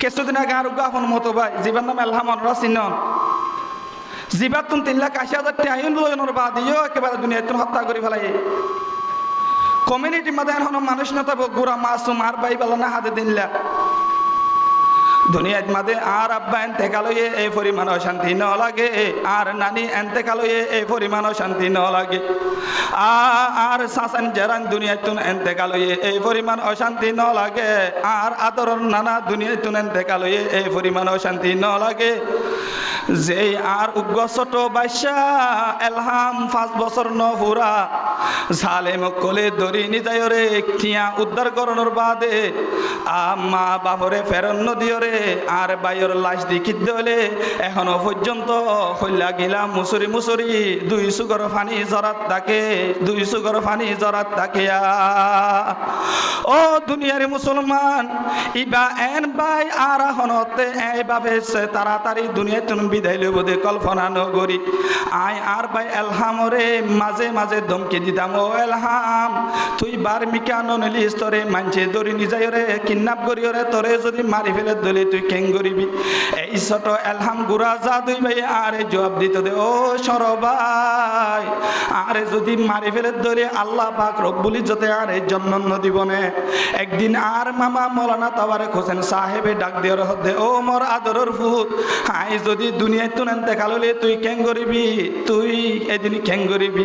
কিছুদিন আগে আর আপন মতো ভাই জীবার নাম এলহাম অনরা চিনন জীবার তুন 3,80,000 টাইন লয়নের বাদিও একেবারে দুনিয়ায় হত্যা করে ফেলাই কমিউনিটির মধ্যে এখন মানুষ না থাকবো গুড়া মাসুম আর ভাই বেলা না হাতে দিনলা দুনিয়ার মাঝে আর আব্বা এন্তেকালয়ে এই পরিমাণ অশান্তি ন লাগে আর নানি এন্তেকালয়ে এই পরিমাণ অশান্তি ন লাগে আর শাসন জেরান দুনিয়ায় তুন এন্তেকালয়ে এই পরিমাণ অশান্তি ন লাগে আর আদরর নানা দুনিয়ায় তুন এন্তেকালয়ে এই পরিমাণ অশান্তি ন লাগে যে আর উগ্র ছোট বাচ্চা এলহাম 5 বছর ন পুরা ঝালেম কলে দড়ি নিজায়রে কিয়া উদ্ধার করণর বাদে মা বাপরে ফেরন নদিয়রে আর বাইর লাশ দেখিত দলে এখনো পর্যন্ত হইলা গিলা মুসুরি মুসুরি 2 সুগর পানি জরাত থাকে 2 সুগর পানি জরাত থাকে ও দুনিয়ার মুসলমান ইবা এন বাই আর হনতে এইভাবে তাড়াতাড়ি দুনিয়া তুমি বিদায় লইব দে কল্পনা নগরী আয় আর ভাই এলহামরে মাঝে মাঝে ধমকি দিতাম ও এলহাম তুই বার মিকা ননলি স্তরে মানছে দড়ি নিজায়রে কিডন্যাপ করিয়রে তোরে যদি মারি ফেলে দলি তুই কেন করিবি এই ছোট এলহাম গুড়া যা দুই ভাই আরে জবাব দিত দে ও সরবাই আরে যদি মারি ফেলে দলি আল্লাহ পাক রব্বুল ইজ্জতে আরে জন্ম দিবনে একদিন আর মামা মৌলানা তাবারেক হোসেন সাহেবে ডাক দিয়র হদে ও মোর আদরের ফুত আই যদি দুনিয়ায় তুন এন্তেকাললে তুই কেন করিবি তুই এদিন কেন করিবি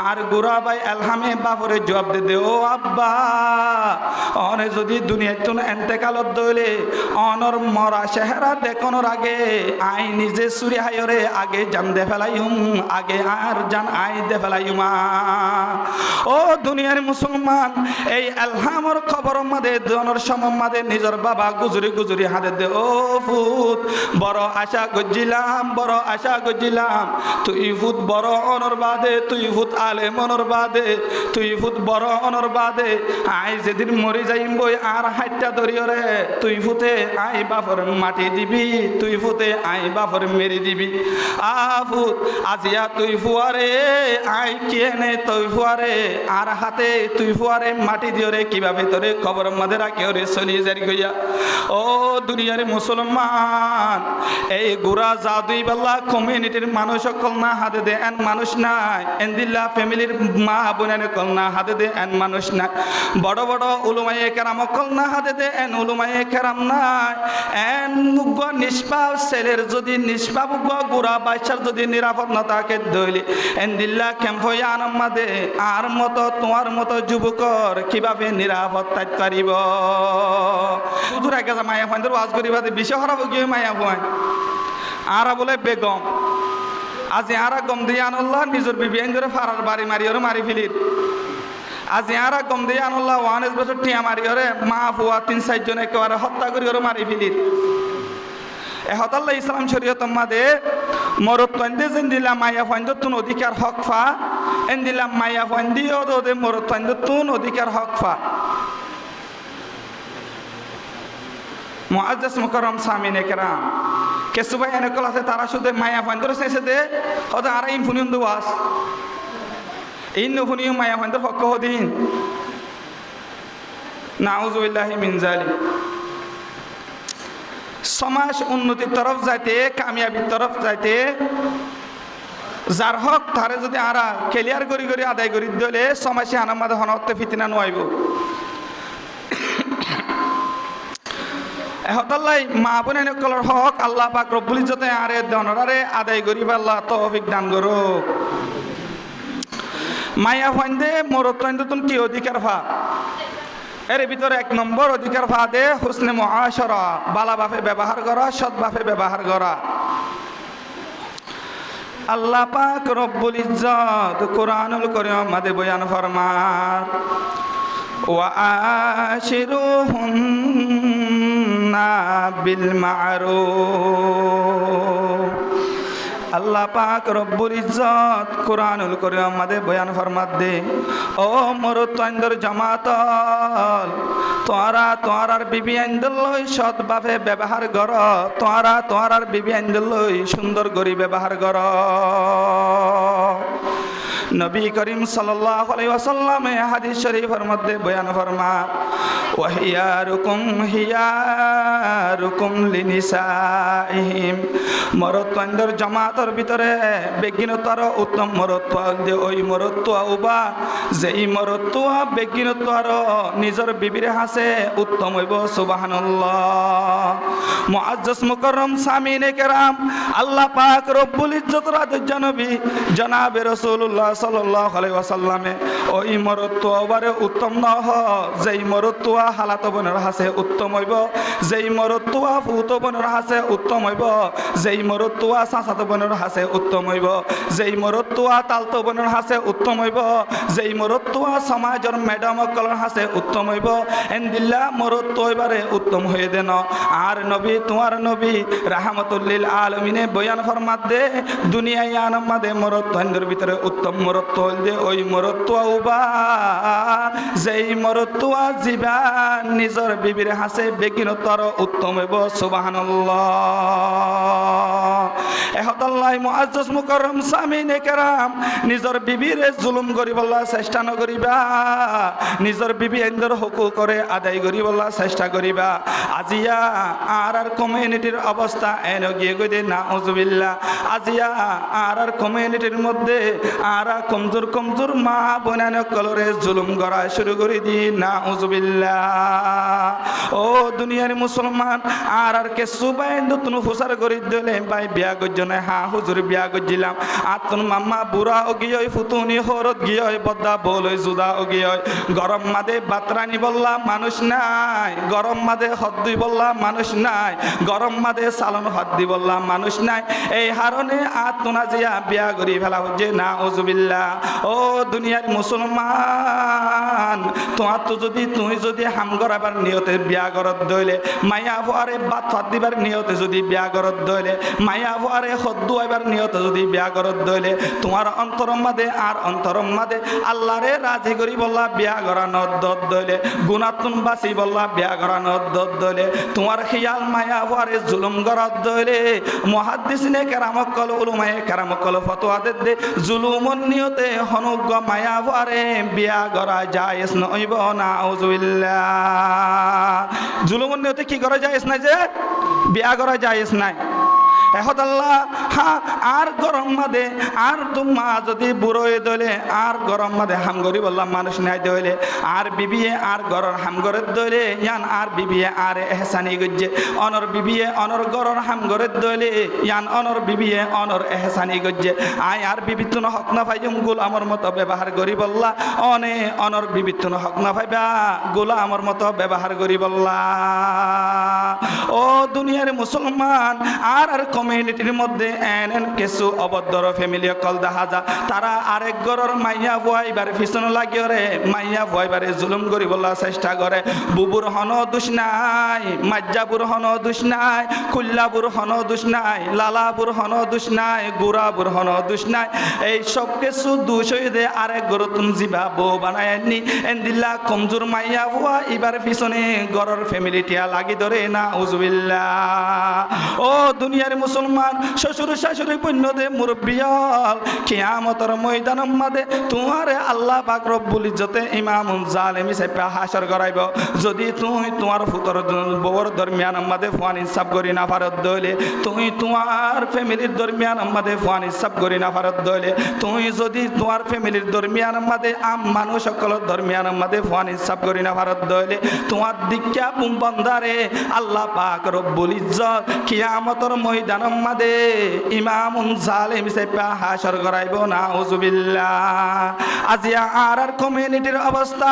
আর গুড়া ভাই এলহামে বাপরে জবাব দে ও আব্বা অনে যদি দুনিয়ায় তুন এন্তেকালত দইলে অনর মরা চেহারা দেখানোর আগে আই নিজে সুরি হায়রে আগে জান দে ফেলাইম আগে আর জান আই দে ফেলাইমা ও দুনিয়ার মুসলমান এই এলহামর খবর মাদে দনর সমম মাদে নিজের বাবা গুজরি গুজরি হাতে দে ও ফুত বড় আশা গজিলাম বড় আশা গজিলাম তুই ফুত বড় অনর বাদে তুই ফুত আলে মনর বাদে তুই ফুত বড় অনর বাদে আই যেদিন মরি যাইম বই আর হাইটটা ধরিয়রে তুই ফুতে আই বাপর মাটি দিবি তুই ফুতে আই বাপর মেরি দিবি ফুত আজিয়া তুই ফুয়ারে আই কেনে তুই ফুয়ারে আর হাতে তুই ফুয়ারে মাটি দিওরে কিভাবে তোরে খবর মাঝে রাখে ওরে চলি জারি গইয়া ও দুনিয়ার মুসলমান এই গুড়া জাদুই বাল্লা কমিউনিটির মানুষ সকল না হাতে দে এন মানুষ নাই এন্দিল্লা ফ্যামিলির মা বোনের কল না হাতে দে এন মানুষ নাই বড় বড় উলুমায়ে কেরাম কল না হাতে দে এন উলুমায়ে কেরাম নাই এন মুগ্গ নিষ্পাপ ছেলের যদি নিষ্পাপ গুড়া বাচ্চার যদি নিরাপদ না থাকে দইলে এন্দিল্লা ক্যাম্পয়া আনম্মাদে আর মতো তোমার মতো যুবকর কিভাবে নিরাপদ থাকতে পারিব হুজুর আগে মায়া ফাইন্দর ওয়াজ করিবা বিষয় হরাব গিয়ে মায়া ফাইন আরা বলে বেগম আজি আরা গম দিয়ে আনল্লাহ নিজের বিবি ধরে ফারার বাড়ি মারিওরে মারি ফেলির আজি আরা গম দিয়ে আনল্লাহ 19 বছর টিয়া মারিওরে মা ফুয়া 3-4 জন একেবারে হত্যা করি ওরে মারি ফেলির এহতাল্লাহ ইসলাম শরীয়ত মাদে মরত তন্দে জিন্দিলা মায়া ফাইন্দ তুন অধিকার হক ফা এন্দিলা মায়া ফাইন্দি ওদে মরত তন্দ তুন অধিকার হক ফা মুআজ্জাজ মুকাররম সামিনে কেরাম কেসু ভাই এনেকল আছে তারা শুধু মায়া ফাইন্দর শেষে দে ওদে আর ইন ফুনিউন দুয়াস ইন ফুনিউ মায়া ফাইন্দর হক হদিন নাউযুবিল্লাহি মিন যালিক সমাজ উন্নতির তরফ যাইতে কামিয়াবির তরফ যাইতে যার হক তারে যদি আরা ক্লিয়ার করি করি আদায় করি দিলে সমাজে আনামাদ হনতে ফিতনা নইব এহতাল্লাই মা বোনের সকলের হক আল্লাহ পাক রব্বুল ইজ্জতে আরে দনরারে আদায় করি আল্লাহ তৌফিক দান করো মায়া ফাইন্দে মরত ফাইন্দে তুমি কি অধিকার ভা এর ভিতরে 1 নম্বর অধিকার ফাদে হুসনে মুআশারা বালা বাপে ব্যবহার করা সৎ বাপে ব্যবহার করা আল্লাহ পাক রব্বুল ইজ্জত কুরআনুল কারীম মাদে বয়ান ফরমান ওয়া আশিরুহুন্না বিল মা'রুফ আল্লাহ পাক রব্বুল ইজ্জত কুরআনুল কারীম মাদে বয়ান ফরমাত দে ও মরত আইন্দর জামাতল তোরা তোরার বিবি আইন্দল লই সৎ ভাবে ব্যবহার কর তোরা তোরার বিবি আইন্দল লই সুন্দর করে ব্যবহার কর নবী করিম সাল্লাল্লাহু আলাইহি ওয়াসাল্লাম হাদিস শরীফের মধ্যে বয়ান ফরমান ওয়াহিয়ারুকুম লিনিসাইহিম মরত্বন্দর জামাতের ভিতরে বেগিনতার উত্তম মরত্ব যে ওই মরত্ব উবা যেই মরত্ব বেগিনতার নিজের বিবির হাসে উত্তম হইব সুবহানাল্লাহ মুআজ্জাজ মুকাররম সামিনে কেরাম আল্লাহ পাক রব্বুল ইজ্জতের আদর্য নবী জনাবে রাসূলুল্লাহ সাল্লাল্লাহু আলাইহি ওয়াসাল্লামে ওই মরত্ব বারে উত্তম ন যেই মরত্ব হালাত বনের হাসে উত্তম হইব যেই মরত্ব ফুত বনের হাসে উত্তম হইব যেই মরত্ব সাসাত বনের হাসে উত্তম হইব যেই মরত্ব তালতো বনের হাসে উত্তম হইব যেই মরত্ব সমাজের ম্যাডাম কলর হাসে উত্তম হইব এন্দিল্লা মরত্ব এবারে উত্তম হয়ে দেন আর নবী তোমার নবী রাহমাতুল লিল আলামিনে বয়ান ফরমাত দে দুনিয়ায় আনমাদে মরত্বের ভিতরে উত্তম মরত্ব দে ওই মরত্ব উবা যেই মরত্ব জিবা নিজর বিবির হাসে বেগিনতর উত্তম হইব সুবহানাল্লাহ এহতাল্লাহ মুআজ্জাজ মুকাররম সামিনে কেরাম নিজর বিবিরে জুলুম করিবলা চেষ্টা নকরিবা নিজর বিবি এন্দর হকু করে আদায় করিবলা চেষ্টা করিবা আজিয়া আর কমিউনিটির অবস্থা এন গিয়ে গই দে নাউজুবিল্লাহ আজিয়া আর কমিউনিটির মধ্যে আর কমজোর কমজোর মা বোনান কলরে জুলুম করা শুরু করে দি নাউজুবিল্লাহ ও দুনিয়ার মুসলমান আর কে সুবাইন তুন হুসার করি দিলে ভাই বিয়া গজনে হা হুজুর বিয়া গজিলাম আতুন মাম্মা বুড়া ওগিয় ফুতুনি হরত গিয় বদ্দা বলই জুদা ওগিয় গরম মাদে বাতরানি বললা মানুষ নাই গরম মাদে হদ্দুই বললা মানুষ নাই গরম মাদে সালন হদ্দি বললা মানুষ নাই এই হারনে আতুনা জিয়া বিয়া করি ফেলা হচ্ছে না ওজুবিল্লাহ ও দুনিয়ার মুসলমান তোমার তো যদি তুই যদি হাম করাবার নিয়তে বিয়া করত দইলে মাইয়া ফুয়ারে বাত ফাত দিবার নিয়তে যদি বিয়া করত দইলে মাইয়া ফুয়ারে হদ্দু আইবার নিয়তে যদি বিয়া করত দইলে তোমার অন্তরম মাদে আর অন্তরম মাদে আল্লাহরে রাজি করি বললা বিয়া করা নদ্দত দইলে গুনাতুন বাসি বললা বিয়া করা নদ্দত দইলে তোমার খিয়াল মাইয়া ফুয়ারে জুলুম করত দইলে মুহাদ্দিসিনে কেরামকল উলুমায়ে কেরামকল ফতোয়া দে জুলুমন নিয়তে হনুগ্গ মাইয়া ফুয়ারে বিয়া করা জায়েজ নইব নাউজুবিল্লাহ জুলুমন নিয়তে কি করা জায়েজ নাই যে বিয়া করা জায়েজ নাই এহতাল্লাহ হা আর গরম মাদে আর তোমা যদি বুড়োয় দলে আর গরম মাদে হামগরি বললাম মানুষ নাই দইলে আর বিবিয়ে আর গরর হামগরের দইলে ইয়ান আর বিবিয়ে আর এহসানি গজ্জে অনর বিবিয়ে অনর গরর হামগরের দইলে ইয়ান অনর বিবিয়ে অনর এহসানি গজ্জে আয় আর বিবিতুন হক না পাইম গোলামর মতো ব্যবহার করি বললা অনে অনর বিবিতুন হক না পাইবা গোলামর মতো ব্যবহার করি বললা ও দুনিয়ার মুসলমান আর কমিউনিটির মধ্যে এন কিছু অবদ্ধর ফ্যামিলি কল দেখা যা তারা আরেক গরর মাইয়া ভুয়াইবার পিছন লাগিয়ে রে মাইয়া ভুয়াইবারে জুলুম করি বলার চেষ্টা করে বুবুর হন দোষ নাই মাজ্জাবুর হন দোষ নাই কুল্লাবুর হন দোষ নাই লালাবুর হন দোষ নাই গুড়াবুর হন দোষ নাই এই সব কিছু দোষ হয়ে দে আরেক গর তুম জিবা বউ বানায় নি এন্দিল্লা কমজোর মাইয়া ভুয়া এবার পিছনে গরর ফ্যামিলিটিয়া লাগি ধরে না উজবিল্লাহ ও দুনিয়ার মুসলমান শ্বশুর শাশুড়ি পুণ্যদে মুরব্বিয়াল কিয়ামতের ময়দানের মাঝে তোমারে আল্লাহ পাক রব্বুল ইজ্জতে ইমামুল জালিম হিসেবে হাসর করাইব যদি তুই তোমার ফুতর বউর দরমিয়ান মাঝে ফুয়ান ইনসাফ করি না পারত দইলে তুই তোমার ফ্যামিলির দরমিয়ান মাঝে ফুয়ান ইনসাফ করি না পারত দইলে তুই যদি তোমার ফ্যামিলির দরমিয়ান মাঝে আম মানুষ সকলের দরমিয়ান মাঝে ফুয়ান ইনসাফ করি না পারত দইলে তোমার দীক্ষা বন্দারে আল্লাহ পাক রব্বুল ইজ্জত কিয়ামতের ময়দানের মাঝে ইমামুন জালিম হিসেবে হাসর করাইব নাউজুবিল্লাহ আজিয়া আর কমিউনিটির অবস্থা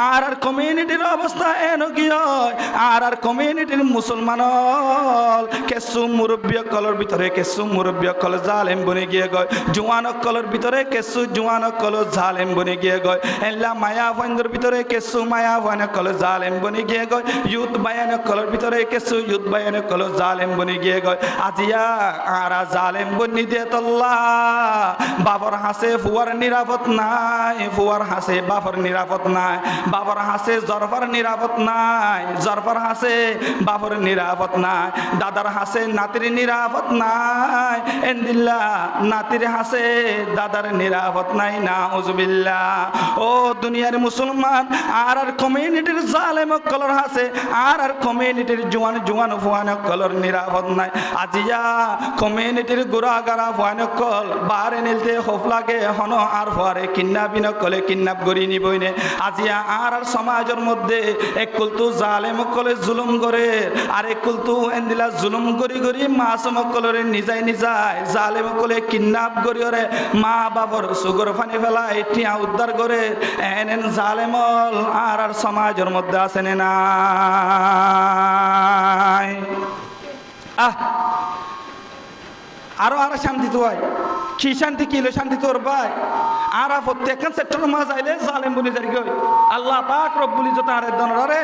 আর কমিউনিটির অবস্থা এন কি হয় আর কমিউনিটির মুসলমান কেসু মুরব্বী কলর ভিতরে কেসু মুরব্বী কল জালিম বনে গিয়ে গয় জোয়ান কলর ভিতরে কেসু জোয়ান কল জালিম বনে গিয়ে গয় এল্লা মায়া ফাইন্দর ভিতরে কেসু মায়া ফাইন কল জালিম বনে গিয়ে গয় ইউথ বায়ান কলর ভিতরে কেসু ইউথ বায়ান কল জালিম বনে গিয়ে গয় আজিয়া আরা জালেম বন্নি দিয়ে তল্লা বাবর হাসে ফুয়ার নিরাপদ নাই, ফুয়ার হাসে বাবর নিরাপদ নাই, বাবর হাসে জরফার নিরাপদ নাই, জরফার হাসে বাবর নিরাপদ নাই, দাদার হাসে নাতির নিরাপদ নাই, এন্দিল্লা নাতির হাসে দাদার নিরাপদ নাই, না উজবিল্লাহ। ও দুনিয়ার মুসলমান আর কমিউনিটির জালেম কলর হাসে আর কমিউনিটির জোয়ান জোয়ান ফুয়ান কলর নিরাপদ নাই। আজিয়া কমিউনিটির গুড়া গাড়া ফুয়ান কল বারে নিলতে খোফ লাগে হন আর ফুয়ারে কিন্নাবি নকলে কিন্নাপ গড়ি নিবইনে। আজিয়া আর সমাজের মধ্যে এক কুলতু জালেম কলে জুলুম করে আর এক কুলতু এন্দিলা জুলুম করি করি মাসুম কলরে নিজাই নিজাই জালেম কলে কিন্নাপ গড়ি ওরে মা বাবার সুগর ফানি ফেলায় টিয়া উদ্ধার করে এন জালেমল আর সমাজের মধ্যে আসেন না। আরো আরো শান্তি তো হয় কি শান্তি কিলো শান্তি তোর ভাই আর প্রত্যেকখান সেক্টরের মাঝে যাইলে জালেম বনি জারি গই আল্লাহ পাক রব্বুল ইজ্জত আর দনরে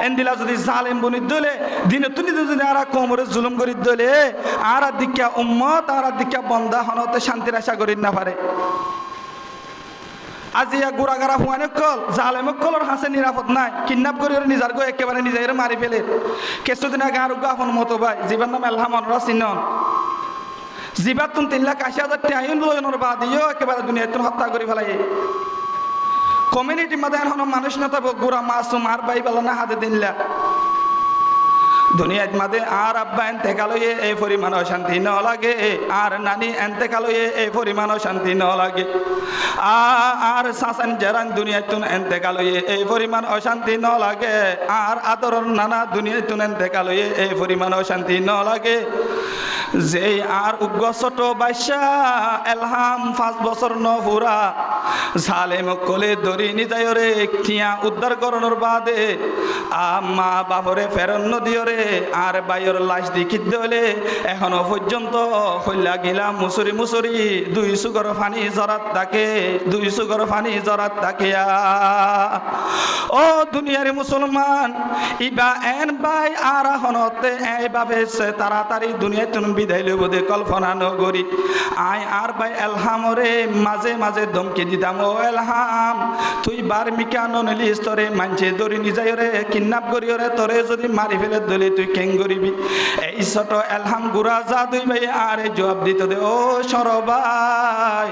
এন্দিলা যদি জালেম বনি দলে দিনে তুলি যদি আর কোমরে জুলুম করি দলে আর দিকা উম্মত আর দিকা বন্দা হনতে শান্তির আশা করি না পারে। আজিয়া গুড়াগাড়া হুয়ানে কল জালেম কলর হাসে নিরাপদ নাই, কিডন্যাপ করে নিজার গো একেবারে নিজের মারি ফেলে কিছুদিন আগে আর আপন মতো ভাই জীবন নাম এলহাম অনরা চিনন জীবাত তুন 3,80,000 টাইন লয়নর বাদিও একেবারে দুনিয়া তুন হত্যা করে ফেলাই। কমিউনিটি মাঝে এখন মানুষ না থাকবো গুড়া মাসুম আর ভাই বলো না হাতে দিনলা দুনিয়ার মাঝে আর আব্বা এন্তেকালয়ে এই পরিমাণ শান্তি ন লাগে আর নানি এন্তেকালয়ে এই পরিমাণ শান্তি ন লাগে আর শাসন জরান দুনিয়াতুন এন্তেকালয়ে এই পরিমাণ অশান্তি ন লাগে আর আদরর নানা দুনিয়াতুন এন্তেকালয়ে এই পরিমাণ অশান্তি ন লাগে। যে আর উগ্র ছোট বাদশা এলহাম 5 বছর ন পুরা জালেম কলে দরি নিজায় রে টিয়া উদ্ধার করানোর বাদে মা বাবরে ফেরন নদিও রে আর বাইর লাশ দেখি দলে এখনো পর্যন্ত হইলা গিলা মুসুরি মুসুরি 2 সুগর ফানি জরাত থাকে 2 সুগর ফানি জরাত থাকে। ও দুনিয়ার মুসলমান ইবা এন বাই আর হনতে এইভাবে তাড়াতাড়ি দুনিয়ায় তুমি বিদায় লইব দে কল্পনা নগরী আই আর ভাই এলহামরে মাঝে মাঝে ধমকি দিতাম ও এলহাম তুই বার মিকা ননলি স্তরে মানছে দড়ি নিজাই রে কিডন্যাপ করি রে তোরে যদি মারি ফেলে দলি তুই কেং করিবি। এই ছোট এলহাম গুড়া যা দুই ভাই আরে জবাব দিত দে ও সরবাই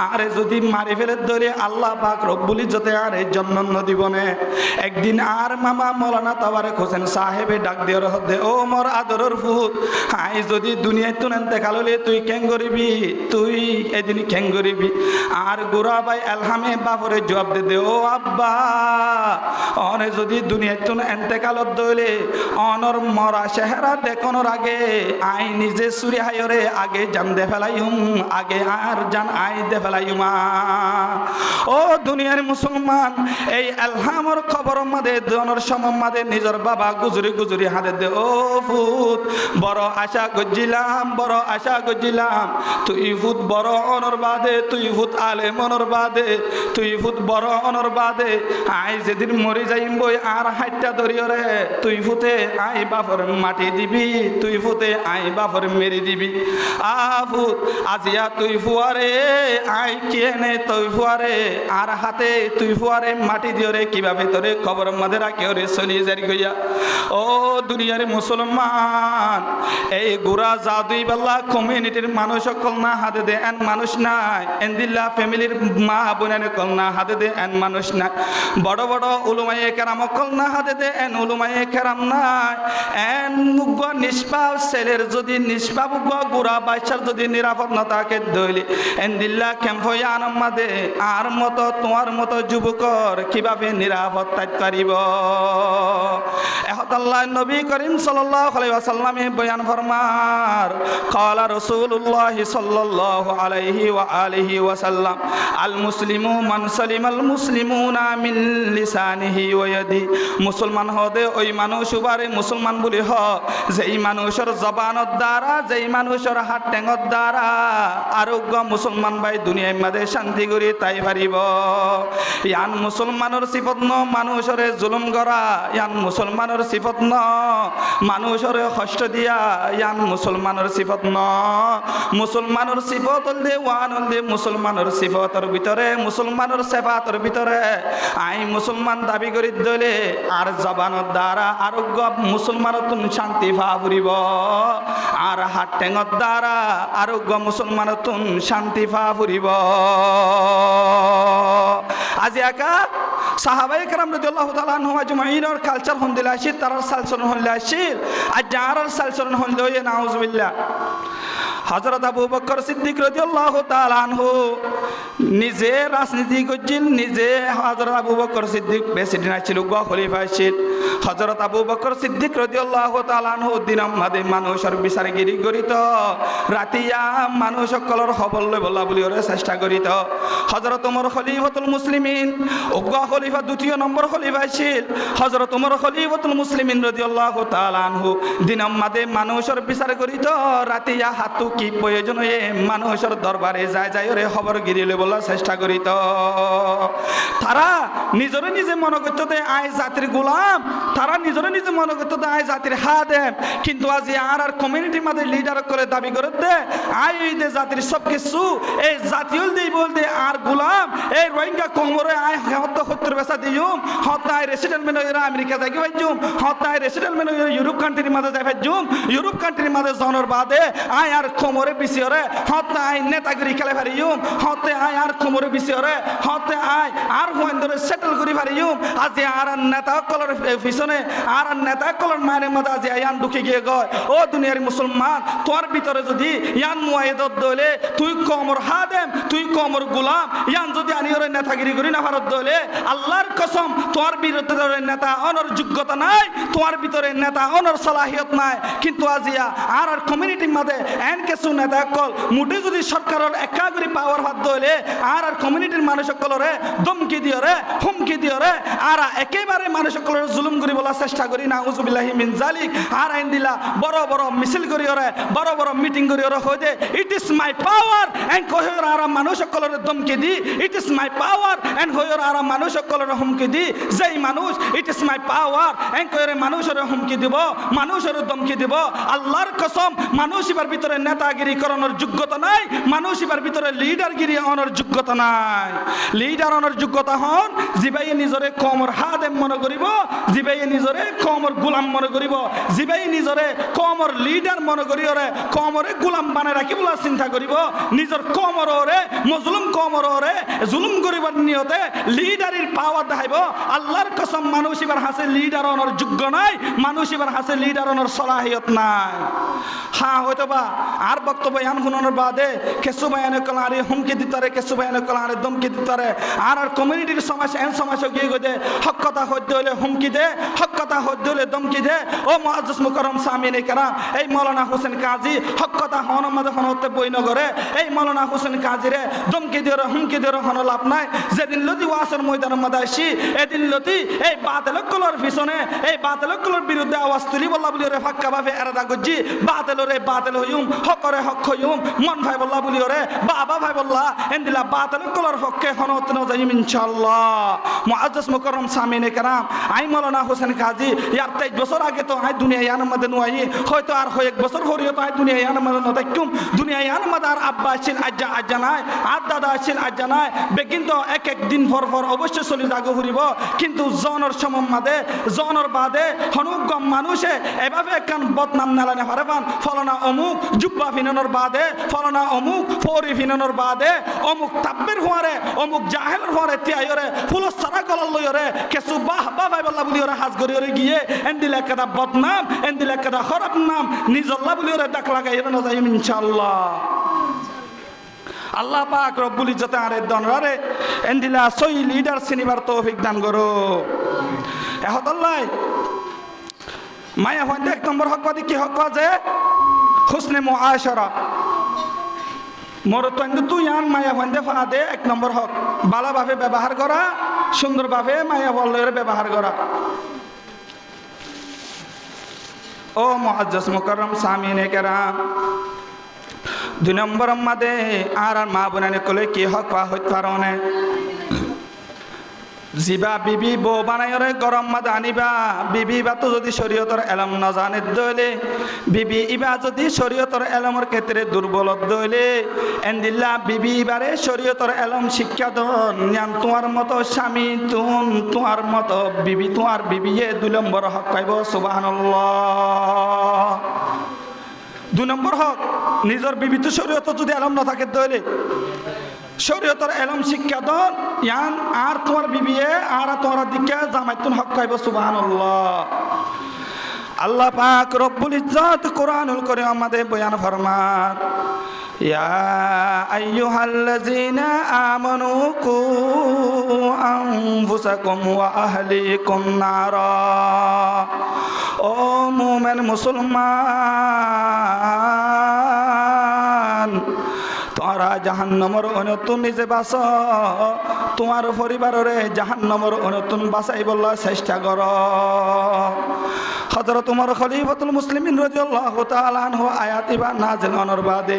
আরে যদি মারি ফেলে দলি আল্লাহ পাক রব্বুল ইজ্জতে আরে জন্ম দিব না। একদিন আর মামা মৌলানা তাবারে হোসেন সাহেবে ডাক দিয়ে দে ও মোর আদরের ফুত আই যদি দুনিয়ায় তুন এন্তেকাললে তুই কেং করিবি তুই এদিন কেং করিবি। আর গুড়া ভাই এলহামে বাপরে জবাব দে ও আব্বা অনে যদি দুনিয়ায় তুন এন্তেকালত দইলে অনর মরা চেহারা দেখানোর আগে আই নিজে সুরি হায়রে আগে জান দে ফেলাইম আগে আর জান আই দে ফেলাইম। ও দুনিয়ার মুসলমান এই এলহামর খবর মাদে দনর সমম মাদে নিজের বাবা গুজরি গুজরি হাতে দে ও ফুত বড় আশা গজিলাম বড় আশা গজিলাম তুই ফুত বড় অনর বাদে তুই ফুত আলে মনর বাদে তুই ফুত বড় অনর বাদে আই যেদিন মরি যাইম বই আর হাইটা ধরিও রে তুই ফুতে আই বাপর মাটি দিবি তুই ফুতে আই বাপর মেরি দিবি। ফুত আজিয়া তুই ফুয়ারে আই কেনে তুই ফুয়ারে আর হাতে তুই ফুয়ারে মাটি দিও রে কিভাবে তোরে খবর মাঝে রাখিও রে চলি জারি গইয়া। ও দুনিয়ার মুসলমান এই গুড়া জাদুই বেলা কমিউনিটির মানুষ সকল না হাতে দে এন মানুষ নাই এন্দিল্লা ফ্যামিলির মা বোনের কল না হাতে দে এন মানুষ নাই বড় বড় উলুমায়ে কেরাম কল না হাতে দে এন উলুমায়ে কেরাম নাই এন মুগ্গ নিষ্পাপ ছেলের যদি নিষ্পাপ গুড়া বাচ্চার যদি নিরাপদ না থাকে দইলে এন্দিল্লা ক্যাম্পই আনম্মাদে আর মতো তোমার মতো যুবকর কিভাবে নিরাপদ থাকতে পারিব। আল্লাহ নবী করিম সাল্লাল্লাহু আলাইহি ওয়াসাল্লামে বয়ান ফরমার ক্বালা রাসূলুল্লাহ সাল্লাল্লাহু আলাইহি ওয়া আলিহি ওয়াসাল্লাম আল মুসলিমু মান সালিমাল মুসলিমুনা মিন লিসানিহি ওয়া ইয়াদি মুসলমান হদে ওই মানুষ উবারে মুসলমান বলি হ যেই মানুষ মানুষের জবানের দ্বারা যেই মানুষের হাত টেঙর দ্বারা আরোগ্য মুসলমান ভাই দুনিয়ার মাঝে শান্তি করি তাই পারিব ইয়ান মুসলমানের সিফত ন মানুষের জুলুম করা ইয়ান মুসলমানের সিফত ন মানুষের কষ্ট দিয়া ইয়ান মুসলমানের সিফত ন মুসলমানের সিফত হলদে ওয়ান হলদে মুসলমানের সিফতের ভিতরে মুসলমানের সেফাতের ভিতরে আই মুসলমান দাবি করি দলে আর জবানের দ্বারা আরোগ্য মুসলমানের তুন শান্তি পা ফুরিব আর হাত টেঙর দ্বারা আরোগ্য মুসলমানের তুন শান্তি পা ফুরিব আজি একা সাহাবায়ে কেরাম রাদিয়াল্লাহু তাআলা আনহুম আজমাইনের কালচার হন্দিলা আসিল তারার সালচরণ হন্দিলা আসিল আর যার সালচরণ হন্দিল ইয়ে নাউজুবিল্লাহ হযরত আবু বকর সিদ্দিক রাদিয়াল্লাহু তাআলা আনহু নিজে রাজনীতি করছিল নিজে হযরত আবু বকর সিদ্দিক প্রেসিডেন্ট ছিল গো খলিফা ছিল হযরত আবু বকর সিদ্দিক রাদিয়াল্লাহু তাআলা আনহু দিনম মাদে মানুষের বিচারগিরি করিত রাতিয়া মানুষ সকলের খবর লই বলা বলি ওরে চেষ্টা করিত হযরত ওমর খলিফাতুল মুসলিমিন গো খলিফা দ্বিতীয় নম্বর খলিফা ছিল হযরত ওমর খলিফাতুল মুসলিমিন রাদিয়াল্লাহু তাআলা আনহু দিনম মাদে মানুষের বিচার করিত রাতিয়া হাতু কি প্রয়োজন হয়ে মানুষের দরবারে যায় যায় ওরে খবর গিরিলে বলার চেষ্টা করিত তারা নিজরে নিজে মনে করতে দে আয় জাতির গোলাম তারা নিজরে নিজে মনে করতে দে আয় জাতির হাদেম কিন্তু আজ আর কমিউনিটির মধ্যে লিডার করে দাবি করে দে আয় এই দে জাতির সব কিছু এই জাতীয় দেই বলতে আর গোলাম এই রোহিঙ্গা কমরে আয় হত্য হত্যার বেসা দিউম হত্যায় রেসিডেন্ট মেন আমেরিকা যাই ভাইজুম হত্যায় রেসিডেন্ট মেন ইউরোপ কান্ট্রির মধ্যে যাই ভাইজুম ইউরোপ কান্ট্রির মধ্যে জনের বাদে আয় আর কোমরে বিসিওরে হতে আয় নেতাগিরি খেলে পারিম হতে আয় আর কোমরে বিসিওরে হতে আয় আর হইন্দরে সেটেল করি পারিম আজি আর নেতা কলর পিছনে আর নেতা কলর মায়ের মধ্যে আজি আয়ান ঢুকে গিয়ে গয় ও দুনিয়ার মুসলমান তোর ভিতরে যদি ইয়ান মুয়াইদত দলে তুই কোমর হাদেম তুই কোমর গোলাম ইয়ান যদি আনিয়রে নেতাগিরি করি না ভারত দলে আল্লাহর কসম তোর বিরুদ্ধে নেতা অনর যোগ্যতা নাই তোর ভিতরে নেতা অনর সালাহিয়ত নাই কিন্তু আজিয়া আর কমিউনিটির মধ্যে এন কিছু নেতা কল মুঠে যদি সরকারের একাগ্রী পাওয়ার হাত ধরে আর কমিউনিটির মানুষ সকলরে ধমকি দিও রে হুমকি দিও রে আর একেবারে মানুষ সকলের জুলুম করি বলার চেষ্টা করি না উযুবিল্লাহি মিন জালিক আর আইন দিলা বড় বড় মিছিল করি রে বড় বড় মিটিং করি রে হই দে it is my power and কহির আর মানুষ সকলের ধমকি দি it is my power and কহির আর মানুষ সকলের হুমকি দি যেই মানুষ it is my power and কহির মানুষের হুমকি দিব মানুষের ধমকি দিব আল্লাহর কসম মানুষ এবার ভিতরে নেতাগিরি করানোর যোগ্যতা নাই মানুষ এবার ভিতরে লিডারগিরি আনার যোগ্যতা নাই লিডার আনার যোগ্যতা হন জিবাই নিজরে কমর হাদেম মনে করিব জিবাই নিজরে কমর গোলাম মনে করিব জিবাই নিজরে কমর লিডার মনে করিওরে কমরে গোলাম বানায় রাখি বলা চিন্তা করিব নিজের কমরে মজলুম কমরে জুলুম করিবার নিয়তে লিডারের পাওয়ার দেখাইব আল্লাহর কসম মানুষ এবার হাসে লিডার আনার যোগ্য নাই মানুষ এবার হাসে লিডার আনার সলাহিয়ত নাই হ্যাঁ হয়তো বা আর বক্তব্য ইয়ান শুনানোর বাদে কেসু বায়ানে কলারে হুমকি দিতারে কেসু বায়ানে কলারে ধমকি দিতারে আর কমিউনিটির সমস্যা এন সমস্যা গিয়ে গদে হক কথা হইতে হলে হুমকি দে হক কথা হইতে হলে ধমকি দে ও মুআজ্জিজ মুকাররম সামিনে কেরাম এই মাওলানা হোসেন কাজী হক কথা হন মধ্যে হন হতে বইনগরে এই মাওলানা হোসেন কাজী রে ধমকি দিয়ে হুমকি দিয়ে হন লাভ নাই যেদিন লতি ওয়াসের ময়দানের মধ্যে আসি এদিন লতি এই বাতিলকলর পিছনে এই বাতিলকলর বিরুদ্ধে আওয়াজ তুলি বল্লা বলি রে ফাক্কা ভাবে এরাদা গজ্জি বাতিলরে বাতিল হইম হকরে হক হইম মন ভাই বল্লা বলি রে বাবা ভাই বল্লা এন্দিলা বাতিলকলর পক্ষে হন হতে ন যাইম ইনশাআল্লাহ মুআজ্জিজ মুকাররম সামিনে কেরাম আই মাওলানা হোসেন কাজী ইয়ার 23 বছর আগে তো আই দুনিয়া ইয়ান মধ্যে নুয়াই হয়তো আর হয় এক বছর ভরিও তো আই দুনিয়া ইয়ান মধ্যে নতাকুম দুনিয়া ইয়ান মধ্যে আর আব্বা আছেন আজ্জা নাই আর দাদা আছেন আজ্জা নাই বেকিন তো এক এক দিন পর পর অবশ্যই চলে যাগো ঘুরিব কিন্তু জনের সমম মাদে জনের বাদে হনুগম মানুষে এভাবে একখান বদনাম নালানে পারেবান ফলনা অমুক জুব্বা ফিনানোর বাদে ফলনা অমুক ফরি ফিনানোর বাদে অমুক তাব্বির হওয়ারে অমুক জাহেলের হওয়ারে তিয়াইরে ফুলস সারা গলার লইরে কেসু বাহ বাহ ভাই বল্লা বলিওরে হাজ গরিওরে গিয়ে এন্দিলা কাদা বদনাম এন্দিলা কাদা খারাপ নাম নিজল্লা বলিওরে ডাক লাগাইরে না যাইম ইনশাআল্লাহ আল্লাহ পাক রব্বুল ইজ্জতে আরে দনরারে এন্দিলা সই লিডার সিনিবার তৌফিক দান করো এহতাল্লাহ মায়া হইতে এক নম্বর হকবাদী কি হকবা যে হুসনে মুআশারা মোর তো তুই আন মায়া হইতে ফাদে এক নম্বর হক ভালোভাবে ব্যবহার করা সুন্দরভাবে মায়া বললের ব্যবহার করা ও মুআজ্জাজ মুকাররম সামিনে কেরাম 2 নম্বর মাদে আর মা বোনানে কলে কি হক পা হইত পারনে জিবা বিবি বউ বানাইরে গরম মাদে আনিবা বিবি বা তো যদি শরীয়তর এলম না জানে দইলে বিবি ইবা যদি শরীয়তর এলমর ক্ষেত্রে দুর্বল দইলে এন্দিল্লা বিবি বারে শরীয়তর এলম শিক্ষা দন জ্ঞান তোমার মতো স্বামী তোমার মতো বিবি তোমার বিবিয়ে 2 নম্বর হক পাইব সুবহানাল্লাহ 2 নম্বর হক নিজের বিবি তো শরীয়ত যদি এলম না থাকে দইলে শরীয়তর এলম শিক্ষা দন ইয়ান আর তোমার বিবিয়ে আর তোমার দিকে জামাইতুন হক পাইব সুবহানাল্লাহ আল্লাহ পাক রব্বুল ইজ্জত কোরআনুল কারীম আমাদের বয়ান ফরমান ইয়া আইয়ুহাল্লাযীনা আমানু কু আনফুসাকুম ওয়া আহলিকুম নারা ও মুমিন মুসলমান তোরা জাহান্নামের অনতুন নিজে বাঁচ তোমার পরিবারে জাহান্নামের অনতুন বাঁচাই বলা চেষ্টা কর হযরত ওমর খলিফাতুল মুসলিমিন রাদিয়াল্লাহু তাআলা আনহু আয়াত ইবা নাযিল হওয়ার বাদে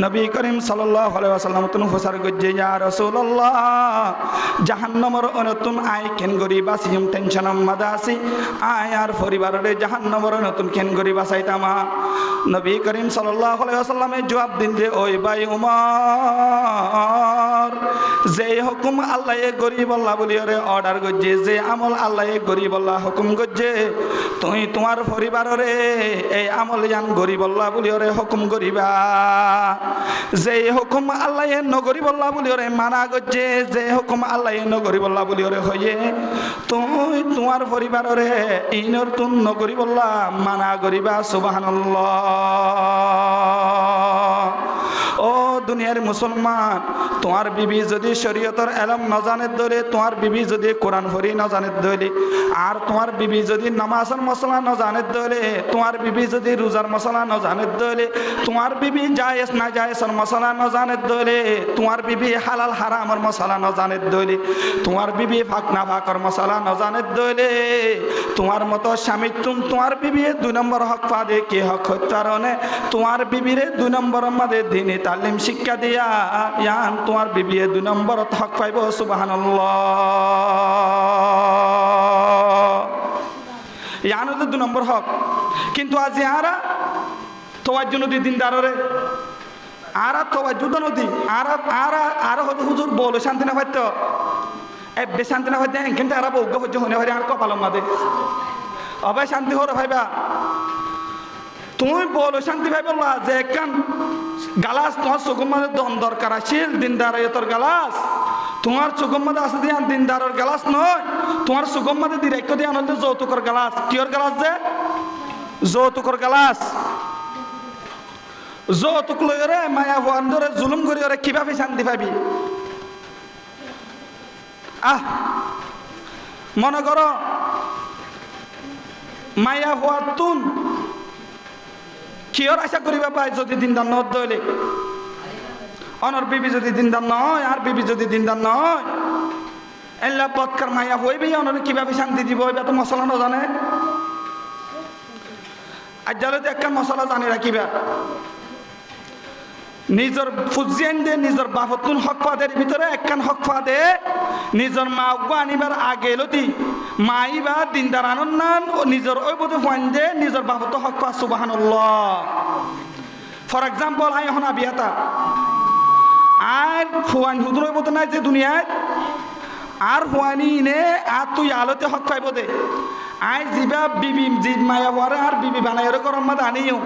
নবী করিম সাল্লাল্লাহু আলাইহি ওয়াসাল্লাম তুন ফসার গজ্জে ইয়া রাসূলুল্লাহ জাহান্নামের অনতুন আই কেন গরি বাসিম টেনশন মাদাসি আয়ার পরিবারে জাহান্নামের অনতুন কেন গরি বাঁচাইতামা নবী করিম সাল্লাল্লাহু আলাইহি ওয়াসাল্লামে জবাব দিন যে ওই ভাই উমর যে হুকুম আল্লাহ গরিব আল্লাহ বলিরে অর্ডার গজ্জে যে আমল আল্লাহ গরিব আল্লাহ হুকুম গজ্জে তুই তোমার পরিবারে এই আমল জান গরিব আল্লাহ বলিরে হুকুম করিবা যে হুকুম আল্লাহ নগরিব আল্লাহ বলিরে মানা গজ্জে যে হুকুম আল্লাহ নগরিব আল্লাহ বলিরে হইয়ে তুই তোমার পরিবারে ইনর তুন নগরিব আল্লাহ মানা করিবা সুবহানাল্লাহ ও দুনিয়ার মুসলমান তোমার বিবি যদি শরীয়তর এলম না জানে দলে তোমার বিবি যদি কোরআন পড়ি না জানে দলে আর তোমার বিবি যদি নামাজের মশলা না জানে দলে তোমার বিবি যদি রোজার মশলা না জানে দলে তোমার বিবি জায়েজ না জায়েজের মশলা না জানে দলে তোমার বিবি হালাল হারামের মশলা না জানে দলে তোমার বিবি ফাঁক না ফাঁকর মশলা না জানে দলে তোমার মতো স্বামী তোমার বিবি 2 নম্বর হক পাদে কি হক হত্যারণে তোমার বিবিরে 2 নম্বর মাদে দিনে তালিম শিক্ষা দিয়া ইয়ান তোমার বিবি 2 নম্বর হক পাইব সুবহানাল্লাহ ইয়ান 2 নম্বর হক কিন্তু আজ আরা তোমার জন্য দিনদাররে আরা তোমার যুদ্ধ নদী আর হুজুর বলো শান্তি না পাইতো এ বেশান্তি না পাইতে এখানটা আরা বজ্ঞ হচ্ছে হনে হয় আর কপালম মাদে অবাই শান্তি হরে ভাইবা তুমি বলো শান্তি ভাই বললা যে একখান গালাস তোমার চোখের মধ্যে দন দরকার আছিল দিনদার তোর গালাস তোমার চোখের মধ্যে আছে দিয়ে দিনদারের গালাস নয় তোমার চোখের মধ্যে ডিরেক্ট দিয়ে আনন্দ যৌতুকর গালাস কিয়র গালাস যে যৌতুকর গালাস যৌতুক লইরে মায়া হওয়ার ধরে জুলুম করি ওরে কিভাবে শান্তি পাবি মনে করো মায়া হওয়ার তুন কিয়র আশা করিবা পাই যদি দিনদার নয় দইলে অনর বিবি যদি দিনদার নয় আর বিবি যদি দিনদার নয় এল্লা বৎকার মায়া হইবি অনর কিভাবে শান্তি দিব এটা তো মশলা না জানে আজ জালতে একটা মশলা জানি রাখিবা নিজের ফুজিয়ান দে নিজের বাপতুন হক পাদের ভিতরে একখান হক পাদে নিজের মা আনিবার আগে লতি মাইবা দিনদার আনন্দান ও নিজের ওই বোধ ফাইন দে নিজের বাপত হক পা সুবহানাল্লাহ ফর এক্সাম্পল আই এখন বিয়াতা আর ফুয়ান হুদুর বোধ নাই যে দুনিয়ায় আর ফুয়ানি নে আর তুই আলোতে হক পাইব দে আই জিবা বিবি জিদ মায়া ওয়ারে আর বিবি বানাইরে গরম মাদ আনিও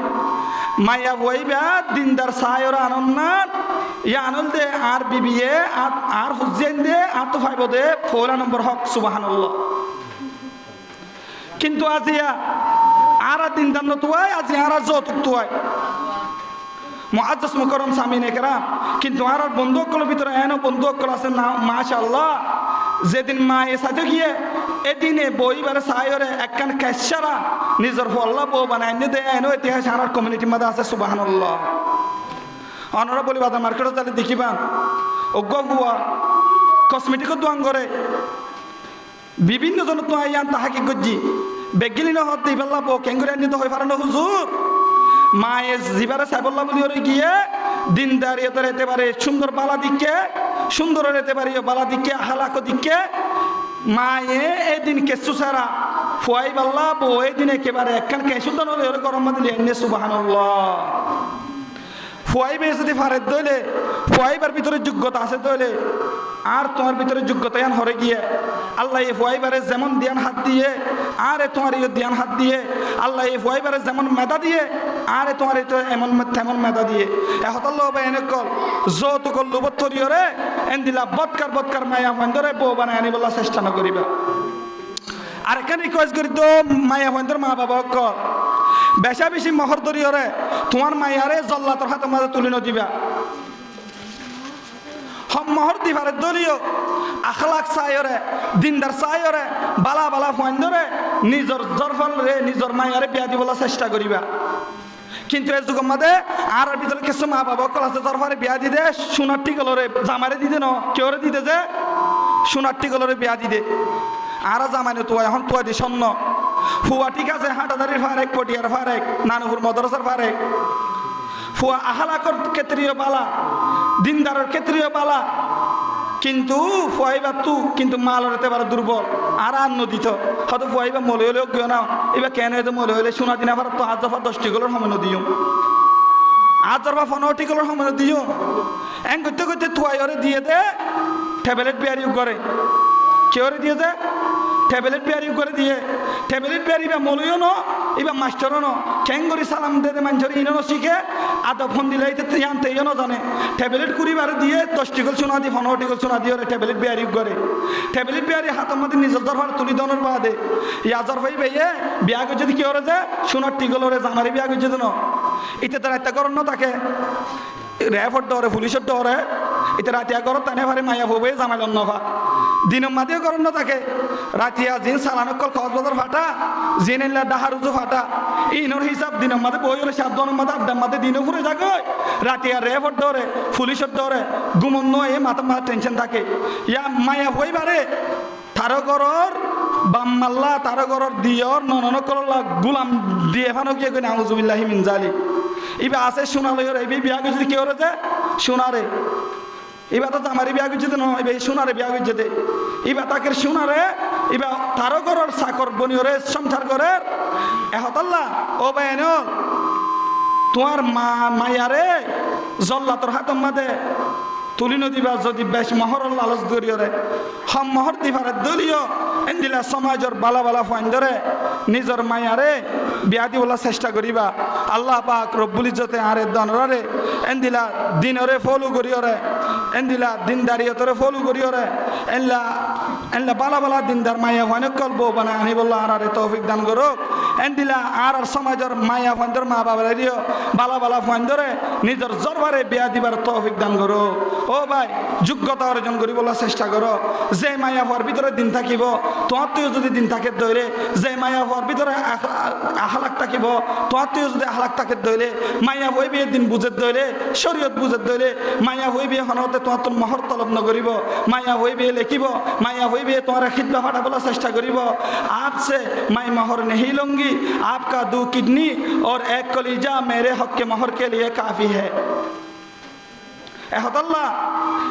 মায়া বইবা দিনদার সায়র আনন্দান ইয়া আনন্দ দে আর বিবিয়ে আর হুজেন দে আর তো ফাইব দে 4 নম্বর হক সুবহানাল্লাহ কিন্তু আজিয়া আর দিনদার নতুয়াই আজি আর যৌতুক তুয়াই মুআজ্জাজ মুকাররম সামিনে কেরাম কিন্তু আর বন্ধুসকলের ভিতরে এনো বন্ধুসকল আছে না মাশাআল্লাহ যেদিন মায়ে সাথে গিয়ে এদিনে বইবারে সায়রে একখান কেশারা নিজের হল্লা বউ বানাই দে এনো ইতিহাস আর কমিউনিটির মধ্যে আছে সুবহানাল্লাহ অনরা বলি বাজার মার্কেটে যালে দেখিবা অজ্ঞ বুয়া কসমেটিকও দোয়ান করে বিভিন্ন জন তো আইয়ান তাহাকি গজ্জি বেগিলি নহত দি পেলা বো কেঙ্গুরে নিতে হয় পারে না হুজুর মায়ে জিবারে সাইবল্লা বলি ওরে গিয়ে দিনদারিয়ত রেতে পারে সুন্দর বালা দিকে সুন্দর রেতে পারি বালা দিকে হালাক দিকে মায়ে এদিন কেসু সারা ফুয়াই বাল্লা বো এদিন একেবারে একখান কেসু তো নলে ওরে গরম দিলে এনে সুবহানাল্লাহ ফুয়াইবে যদি ফারেদ দইলে ফুয়াইবার ভিতরে যোগ্যতা আছে দইলে আর তোমার ভিতরে যোগ্যতা ইয়ান হরে গিয়ে আল্লাহ এই ফুয়াইবারে যেমন দিয়ান হাত দিয়ে আরে তোমার এই দিয়ান হাত দিয়ে আল্লাহ এই ফুয়াইবারে যেমন মেধা দিয়ে আরে তোমার এই তো এমন তেমন মেধা দিয়ে এহতাল্লাহ বা এনে কল যৌতুক লুবত্তরিয়রে এন দিলা বৎকার মায়া মন্দরে বউ বানায় আনি বলা চেষ্টা না করিবা আর এখানে রিকোয়েস্ট করি তো মায়া মন্দর মা বাবা কল বেশা বেশি মহর দরিয়রে তোমার মায়ারে জল্লাতর হাতে মাঝে তুলে নদিবা হম মহর দিবারে দলীয় আখলাক চাইরে দিনদার চাইরে বালা বালা ফন্দরে নিজর জরফল রে নিজর মায়ারে বিয়া দিবলা চেষ্টা করিবা কিন্তু এই যুগের মধ্যে আর ভিতরে কিছু মা বাবা কল আছে জরফারে বিয়া দিদে সোনার টিকলরে জামারে দিদে ন কেউরে দিদে যে সোনার টিকলরে বিয়া দিদে আর জামানে তো এখন তো দি স্বর্ণ ফুয়া ঠিক আছে হাটাদারির ফারেক পটিয়ার ফারেক নানুপুর মদরসার ফারেক ফুয়া আহালাকর ক্ষেত্রীয় বালা দিনদারের ক্ষেত্রীয় বালা কিন্তু ফুয়াইবা তু কিন্তু মাল হতে পারে দুর্বল আর নদীত হয়তো ফুয়াইবা মলে হলেও গিয়ে না এবার কেন হয়তো মলে হলে শোনা দিন আবার তো 8 দফা 10টি গলোর সময় দিও 8 দফা 15টি গলোর সময় দিও এন করতে করতে তুয়াইরে দিয়ে দে ট্যাবলেট বিয়ারিও করে কেউরে দিয়ে দে ট্যাবলেট বিয়ারিও করে দিয়ে ট্যাবলেট বিয়ারি বা মলিও ন এবার মাস্টারও ন ঠেঙ্গরি সালাম দে মানুষের ইনো শিখে আদা ফোন দিলে জানতে ইনো জানে ট্যাবলেট কুড়িবার দিয়ে 10টি গল শোনা দিয়ে 15টি গল শোনা দিয়ে ট্যাবলেট বিয়ারি করে ট্যাবলেট বিয়ারি হাতের মধ্যে নিজের দরবার তুলি দনের বাদে ইয়াজর ভাই ভাইয়ে বিয়া করে যদি কেউ যে সোনার টিগলরে জামারি বিয়া করে যদি ন এতে তার একটা করণ ন থাকে র্যাফর ডরে পুলিশের ডরে এটা রাতিয়া করত তানে ভারে মায়া হবে জামাইল নভা দিনের মাঝেও করণ ন থাকে রাতিয়া জিন সালানো কল কক্সবাজার ফাটা জিন এলা ডাহার উজু ফাটা ইনোর হিসাব দিনের মাঝে বই হলে 7 দনের মাঝে 8টার মাঝে দিনও ঘুরে যাগে রাতিয়া র্যাফর ডরে পুলিশের ডরে গুমন নয় মাথা টেনশন থাকে ইয়া মায়া হইবারে তারো গরর বাম্মাল্লা তারো গরর দিয়র ননন করলা গুলাম দিয়ে ফানো গিয়ে কই নাউজুবিল্লাহি মিন জালি ইবা আছে সোনালয়র এই বিয়া যদি কেউ যে সোনারে এবার তো আমারই বিয়া করছে না এবার সোনারে বিয়া করছে দে এবার তাকে সোনারে এবার তারও করার চাকর বনিয়রে সংসার করে এহতাল্লা ও বাইন তোমার মায়ারে জল্লাতর হাতম মাদে তুলি নদীবা যদি বেশ মহর লালচ দরিয়রে হম মহর দিবারে দলীয় এন্দিলা সমাজের বালা বালা ফাইন্দরে নিজের মায়ারে বিয়া দিবলা চেষ্টা করিবা আল্লাহ পাক রব্বুল ইজ্জতে আরে দনরে এন্দিলা দিনরে ফলো করিয়রে এন্দিলা দিনদারিয়তরে ফলো করিয়রে এনলা বালা বালা দিনদার মায়া ফাইনে কলবো বানা আনি বললা আরে তৌফিক দান করো এন্দিলা আর সমাজের মায়া ফাইন্দর মা বাবারে দিও বালা বালা ফাইন্দরে নিজের জরবারে বিয়া দিবার তৌফিক দান করো ও ভাই যোগ্যতা অর্জন করিবলা চেষ্টা করো যে মায়া হওয়ার ভিতরে দিন থাকিব তোমার তুই যদি দিন থাকে ধরে যে মায়া হওয়ার ভিতরে আহলাক থাকিব তোমার তুই যদি আহলাক থাকে ধরে মায়া হই বিয়ে দিন বুঝে ধরে শরীয়ত বুঝে ধরে মায়া হই বিয়ে হনতে তোমার তোর মহর তলব নকরিব মায়া হই বিয়ে লেখিব মায়া হই বিয়ে তোমার খিদবা ফাটাবলা চেষ্টা করিব আপসে মাই মহর নেহি লুঙ্গি आपका 2 किडनी और 1 कलीजा मेरे हक के मोहर के लिए काफी है এহতাল্লাহ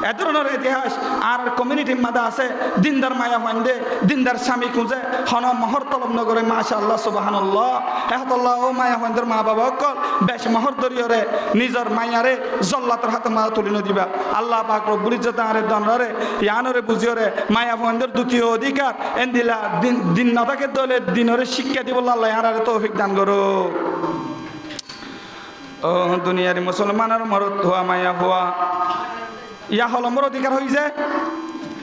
এ ধরনের ইতিহাস আর কমিউনিটির মাঝে আছে দিনদার মায়া ফাইন্দে দিনদার স্বামী খুঁজে হন মহর তলব নগরে মাশাআল্লাহ সুবহানাল্লাহ এহতাল্লাহ ও মায়া ফাইন্দর মা বাবা অকল বেশ মহর দরিয়রে নিজের মায়ারে জল্লাতর হাতে মা তুলি নদিবা আল্লাহ পাক রব্বুল ইজ্জত আরে দনরে ইয়ানরে বুঝিয়রে মায়া ফাইন্দর দ্বিতীয় অধিকার এন্দিলা দিন না থাকে দলে দিনরে শিক্ষা দিব আল্লাহ আরে তৌফিক দান করো ও দুনিয়ার মুসলমানের মরদ হওয়া মায়া হওয়া ইয়া হল নম্বর অধিকার হয়েছে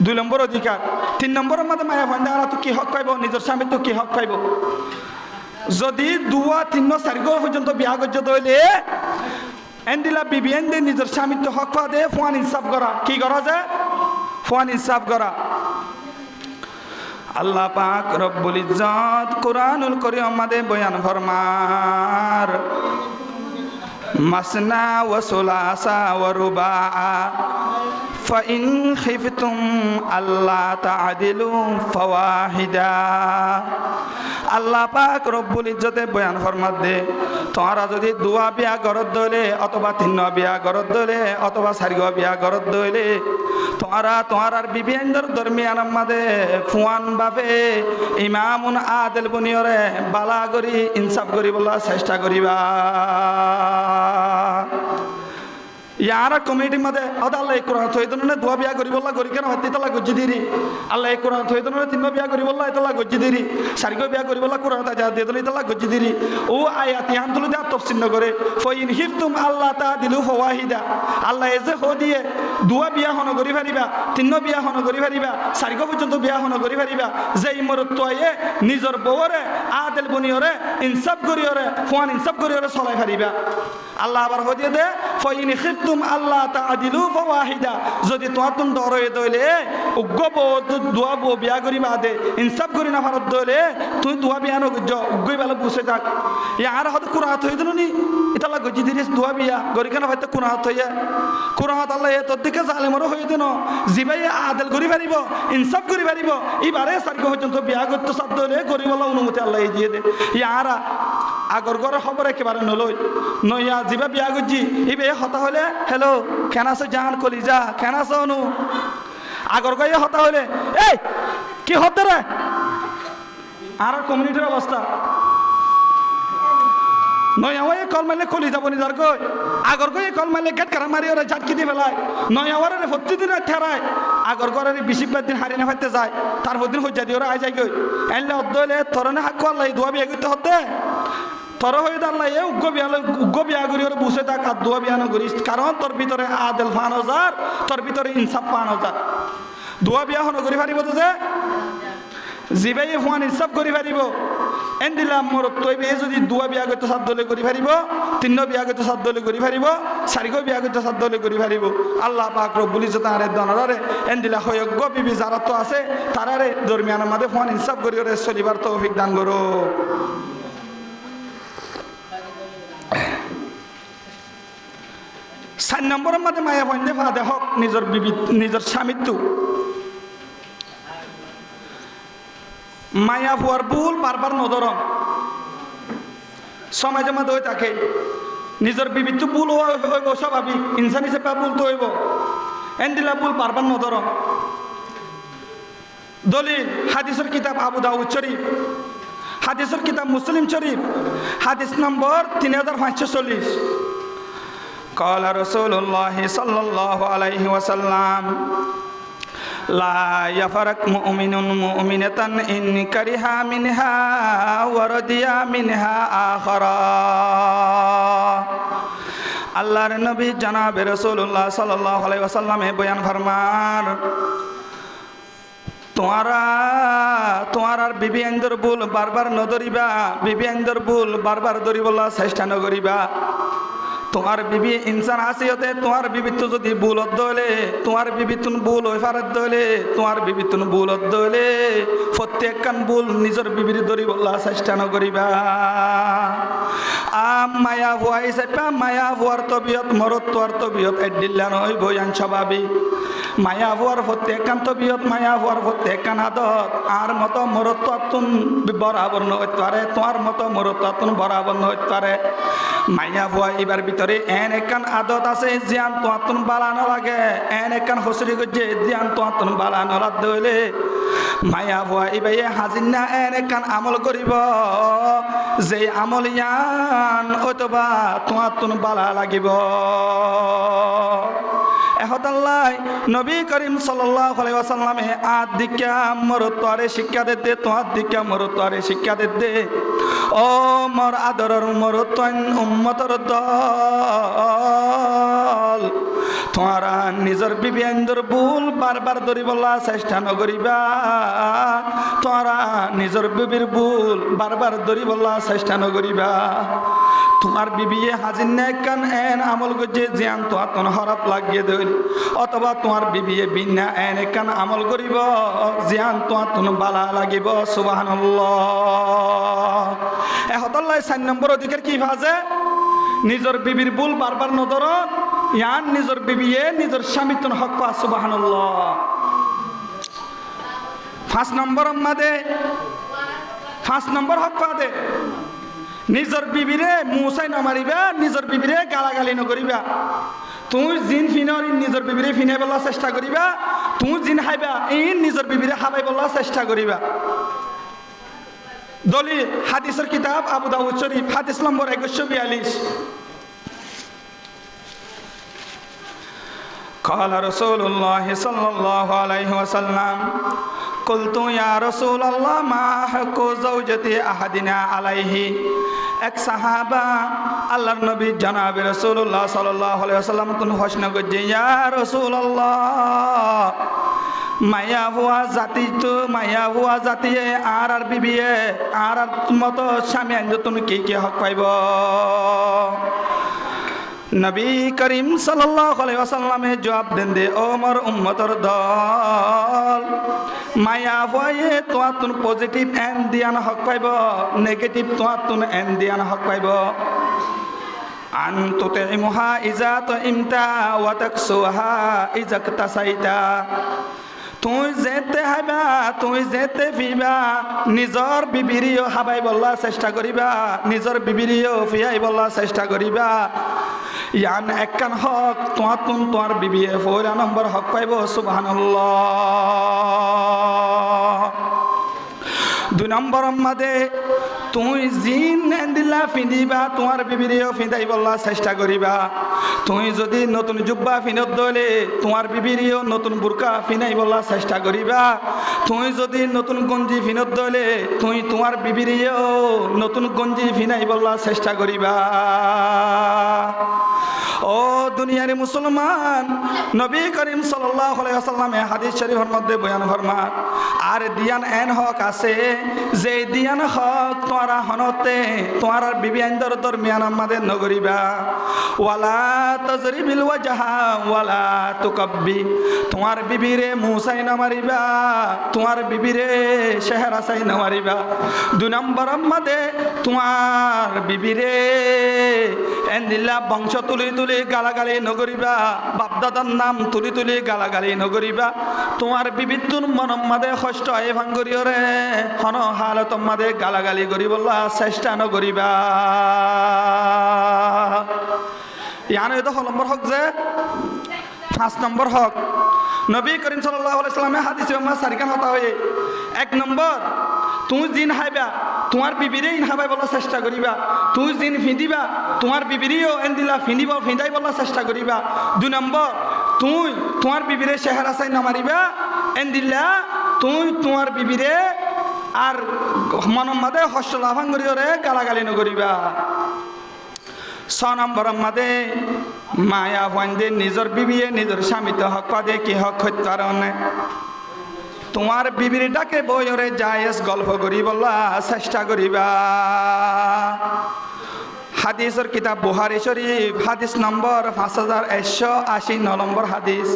2 নম্বর অধিকার 3 নম্বরের মধ্যে মায়া ফাইন্দা আর তো কি হক পাইব নিজের স্বামী তো কি হক পাইব যদি 2 3 4 পর্যন্ত বিয়া পর্যন্ত হইলে এন্দিলা বিবি এন্দি নিজের স্বামী তো হক পা দে ফুয়ান ইনসাফ করা কি করা যায় ফুয়ান ইনসাফ করা আল্লাহ পাক রব্বুল ইজ্জত কুরআনুল কারীম মাদে বয়ান ফরমার মাসনা ওয়া সুলাসা ওয়া রুবা ফাইন খিফতুম আল্লা তা'দিলু ফাওয়াহিদা। আল্লাহ পাক রব্বুল ইজ্জতে বয়ান ফরমাত দে, তোমরা যদি দুয়া বিয়া গরত দলে অথবা তিন বিয়া গরত দলে অথবা চারি বিয়া গরত দলে তোমার বিবিয়ানদের দরমিয়ান মাঝে ফুয়ান বাপে ইমামুন আদেল বুনিয়রে বালা করি ইনসাফ করি বলা চেষ্টা করিবা। ইয়ারা কমিটির মধ্যে আল্লাহ কোরআন থই দনে দুয়া বিয়া করি বললা করি কেন হাতি তালা গজ্জি দিরি, আল্লাহ কোরআন থই দনে তিন বিয়া করি বললা তালা গজ্জি দিরি, চারি বিয়া করি বললা কোরআন যা দিয়ে দলে তালা গজ্জি দিরি। ও আয়াত ইয়ান তুলে দেওয়া তফসিল করে ফইন হিফতুম আল্লাহ তা'দিলু ফাওয়াহিদা। আল্লাহ এজে হো দিয়ে দুয়া বিয়া হন করি পারিবা, তিন বিয়া হন করি পারিবা, চারি পর্যন্ত বিয়া হন করি পারিবা। যে ইমরত তোয়ে নিজর বউরে আদেল বুনিয়রে ইনসাফ করিয়রে ফুয়ান ইনসাফ করিয়রে চলাই পারিবা। আল্লাহ আবার হো দিয়ে দে ফইন হিফতুম আল্লাহ তা'দিলু ফাওয়াহিদা। যদি তোয়াতুন ডরে দইলে উগ্গ বউ দুয়া বউ বিয়া করিবা দে ইনসাফ করি না ফারত দইলে তুই দুয়া বিয়া ন গজ্জ উগ্গই ভালো বুঝে থাক। ইয়ার হদ কুরআত হই দনি ইতালা গজ্জি দিরিস দুয়া বিয়া গরি কেন হয়তো কুরআত হইয়া কুরআত আল্লাহ এ তোর দিকে জালেমর হই দেন জিবাই আদেল করি পারিব ইনসাফ করি পারিব এবারে সার্গ পর্যন্ত বিয়া করতে সাধ্য দইলে করি বলা অনুমতি আল্লাহ দিয়ে দে। ইয়ারা আগর ঘরের খবর একেবারে নলই নইয়া জিবা বিয়া গজ্জি ইবে হতা হলে হ্যালো কেন আছো জান কলিজা কেন আছো অনু আগর গায়ে হতা হলে এই কি হতে রে। আর কমিউনিটির অবস্থা নয় আমার কল মারলে কলি যাব নি যার কই আগর কই কল মারলে গেট কারা মারি ওরে ঝাটকি দিয়ে ফেলায় নয় আমারে প্রতিদিন ঠেরায় আগর ঘরের 20 দিন হারিয়ে না ফাইতে যায় তারপর দিন হজ্জা দিয়ে ওরা আই যায় কই এনলে অদ্দলে তরনে হাক আল্লাহ দোয়া বিয়ে করতে হতে তোর হয়ে দাঁড়াই এ উগ্গ বিয়া করি ওরা বুঝে থাক আর দোয়া বিয়া নকরিস কারণ তোর ভিতরে আদেল ফান হাজার তোর ভিতরে ইনসাফ পান হাজার দোয়া বিয়া হন করি পারিব তো যে জিবাই ফুয়ান ইনসাফ করি পারিব। এন দিলাম মোর তৈবে যদি দুয়া বিয়া করতে সাধ্য দলে করি পারিব, তিন বিয়া করতে সাধ্য দলে করি পারিব, চারিগো বিয়া করতে সাধ্য দলে করি পারিব। আল্লাহ পাক রব্বুল ইজ্জত আরে দনরে এন দিলা হয়জ্ঞ বিবি যারা তো আছে তারারে দরমিয়ানের মাঝে ফুয়ান ইনসাফ করি ওরে চলিবার তৌফিক দান করো। 4 নম্বরের মধ্যে মায়া বন্ধে ফাদে হক নিজের স্বামীত্ব মায়া ফুয়ার ভুল বারবার নধরম সমাজের মধ্যে হয়ে থাকে নিজের বিবিত্ব ভুল হইব স্বাভাবিক ইনসান হিসেবে ভুল তো হইব এন দিলা ভুল বারবার নধরম। দলিল হাদিসের কিতাব আবু দাউদ শরীফ, হাদিসের কিতাব মুসলিম শরীফ, হাদিস নম্বর 3540 قال رسول الله صلى الله عليه وسلم لا يفرق مؤمن مؤمنة إن كره منها ورضي منها آخرا। আল্লাহর নবী জনাব রাসূলুল্লাহ সাল্লাল্লাহু আলাইহি ওয়াসাল্লামে বয়ান ফরমান তোমার বিবি আইন্দর ভুল বারবার নধরিবা, বিবি আইন্দর ভুল বারবার ধরিবলা চেষ্টা নকরিবা। তোমার বিবি ইনসান আসিয়তে তোমার বিবিত্ব যদি ভুল হলে তোমার বিবিতুন ভুল হয়ে ফারাত হলে তোমার বিবিতুন ভুল হলে প্রত্যেকখান ভুল নিজের বিবির ধরি বললা চেষ্টা নকরিবা। মায়া ভুয়া হিসাবে মায়া ভুয়ার তবিয়ত মরত তোয়ার তবিয়ত এডিল্লা নয় বয়ান স্বাভাবিক। মায়া ভুয়ার প্রত্যেকখান তবিয়ত মায়া ভুয়ার প্রত্যেকখান আদত আর মতো মরত তোয়াতুন বরাবর নইতে পারে, তোমার মতো মরত তোয়াতুন বরাবর নইতে পারে। মাইয়া ভুয়া এবার ভিতরে এন একখান আদত আছে জিয়ান তোয়াতুন বালানো লাগে, এন একখান হসরি করছে জিয়ান তোয়াতুন বালানো লাগতে হইলে মাইয়া ভুয়া এবার হাজির না এন একখান আমল করিব যে আমল ইয়ান অথবা তোয়াতুন বালা লাগিব। এহতাল্লাহ নবী করিম সাল্লাল্লাহু আলাইহি ওয়াসাল্লামে আদ দিকা মরতরে শিক্ষা দিতে তোমার দিকা মরতরে শিক্ষা দিতে ও মোর আদরের মরতন উম্মতর দল তোমারা নিজের বিবি আইন্দর ভুল বারবার ধরিবলা চেষ্টা নকরিবা। তোমরা নিজের বিবির ভুল বারবার ধরিবলা চেষ্টা নকরিবা। তোমার বিবিয়ে হাজির না কান এন আমল করছে জিয়ান তোয়াতন হরাপ লাগিয়ে দিল অথবা তোমার বিবিয়ে বিনা এন কান আমল করিব জিয়ান তোয়াতন বালা লাগিব। সুবহানাল্লাহ। এহতাল্লাহ 4 নম্বর অধিকার কি ভাজে নিজের বিবির ভুল বারবার নধর ইয়ান নিজের বিবিয়ে নিজের স্বামী তুন হক পা সুবহানাল্লাহ 5 নম্বর মাদে 5 নম্বর হক পা দে নিজের বিবিরে মুসাই না মারিবা নিজের বিবিরে গালাগালি নকরিবা তুই জিন ফিনর নিজের বিবিরে ফিনে বলার চেষ্টা করিবা তুই জিন খাইবা ইন নিজের বিবিরে খাবাই বলার চেষ্টা করিবা দলিল হাদিসের কিতাব আবু দাউদ শরীফ হাদিস নম্বর 2142 قال رسول الله صلى الله عليه وسلم قلت يا رسول الله ما حق زوجة أحدنا عليه এক সাহাবা আল্লাহর নবী জনাব রাসূলুল্লাহ সাল্লাল্লাহু আলাইহি ওয়াসাল্লাম কোন প্রশ্ন করছে ইয়া রাসূলুল্লাহ মায়া হুয়া জাতি আর বিবিয়ে আর মতো স্বামী আইন তুমি কি হক পাইব নবী করিম সাল্লাল্লাহু আলাইহি ওয়াসাল্লামে জবাব দেন দে ও মোর উম্মতর দল মায়া হয়ে তোয়াতুন পজিটিভ এন দিয়ান হক পাইব নেগেটিভ তোয়াতুন এন দিয়ান হক পাইব আন তুতিমুহা ইজা তুইমতা ওয়া তাকসুহা ইজা তাসাইতা তুই যেতে হাইবা তুই যেতে ফিবা নিজর বিবিরিও হাবাই বললা চেষ্টা করিবা নিজর বিবিরিও ফিয়াই বললা চেষ্টা করিবা ইয়ান একখান হক তোয়াতুন তোয়ার বিবিয়ে 4 নম্বর হক পাইব সুবহানাল্লাহ 2 নম্বর মাদে তুই জিন দিলা ফিদিবা তোমার বিবিরিও ফিদাই বললা চেষ্টা করিবা তুই যদি নতুন জুব্বা ফিনত দলে তোমার বিবিরিও নতুন বুরকা ফিনাই বললা চেষ্টা করিবা তুই যদি নতুন গঞ্জি ফিনত দলে তুই তোমার বিবিরিও নতুন গঞ্জি ফিনাই বললা চেষ্টা করিবা ও দুনিয়ার মুসলমান নবী করিম সাল্লাল্লাহু আলাইহি ওয়াসাল্লামে হাদিস শরীফের মধ্যে বয়ান ফরমান আর দিয়ান এন হক আছে যে দিয়ান হক তোরা হনতে তোর বিবি আইন্দর দরমিয়ান আমাদের নগরিবা ওয়ালা তাজরিবিল ওয়াজহা ওয়ালা তুকাব্বি তোমার বিবিরে মুসাই না মারিবা তোমার বিবিরে চেহারা চাই না মারিবা 2 নম্বর মধ্যে তোমার বিবিরে এন্দিলা বংশ তুলি তুলি গালাগালি নগরিবা বাপদাদার নাম তুলি তুলি গালাগালি নগরিবা তোমার বিবিতুন মনম মাদে কষ্ট এ ভাঙ্গরিয়রে হন হালত মাদে গালাগালি করি বললা চেষ্টা নগরিবা ইয়ান এটা নম্বর হক যে 5 নম্বর হক নবী করিম সাল্লাল্লাহু আলাইহি ওয়াসাল্লামে হাদিসে মা সারিকান হতা হয়ে 1 নম্বর তুই জিন হাইবা তোমার বিবিরে ইন হাবাই বলার চেষ্টা করিবা তুই জিন ফিদিবা তোমার বিবিরেও এন্দিলা ফিদিব ফিদাই বলার চেষ্টা করিবা 2 নম্বর তুই তোমার বিবিরে চেহারা চাই না মারিবা এন্দিলা তুই তোমার বিবিরে আর মনম মাদে হস্ত লাভাঙ্গরিয়রে গালাগালি নগরিবা 6 নম্বর মাদে মায়া বন্দে নিজর বিবিয়ে নিজর স্বামীতে হক পাদে কি হক হইতে কারণে তোমার বিবিরটাকে বইরে জায়েজ গল্প করি বললা চেষ্টা করিবা হাদিসের কিতাব বুখারী শরীফ হাদিস নম্বর 5189 নম্বর হাদিস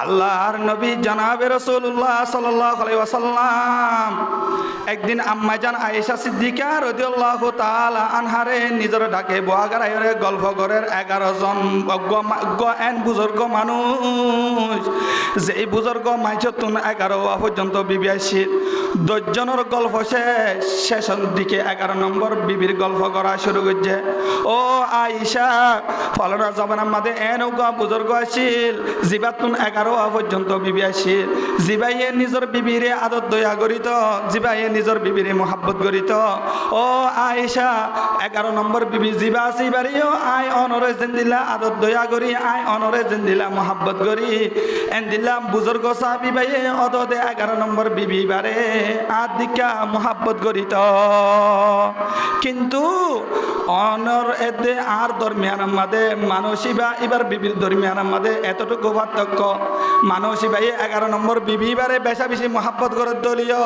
আল্লাহর নবী জনাবে রাসূলুল্লাহ সাল্লাল্লাহু আলাইহি ওয়াসাল্লাম একদিন আম্মাজান আয়েশা সিদ্দিকা রাদিয়াল্লাহু তাআলা আনহারে নিজের ডাকে বোয়াগারায়রে গল্প করের 11 জন এন বুজুর্গ মানুষ যেই বুজুর্গ মাইছতুন 11 পর্যন্ত বিবি আসিল 10 জনের গল্প শেষের দিকে 11 নম্বর বিবির গল্প করা শুরু করছে ও আয়েশা ফলরা জবানের মধ্যে এন বুজুর্গ আসিল জিবাতুন 11 পর্যন্ত বিবি আসিল জিবাইয়ে নিজের বিবিরে আদত দয়া করিত জিবাইয়ে নিজের বিবিরে মোহাব্বত করিত ও আয়েশা 11 নম্বর বিবি জিবা আসিবারিও আয় অনরে জিন্দিলা আদত দয়া করি আয় অনরে জিন্দিলা মোহাব্বত করি এন্দিলাম বুজুর্গ সাহাবী ভাইয়ে অদতে 11 নম্বর বিবি বারে আদিকা মোহাব্বত করিত কিন্তু অনর এদে আর দরমিয়ান মাদে মানসিবা এবার বিবির দরমিয়ান মাদে এতটুকু পার্থক্য মানসী ভাই 11 নম্বর বিবি বারে বেশা বেশি মোহাব্বত করে দলীয়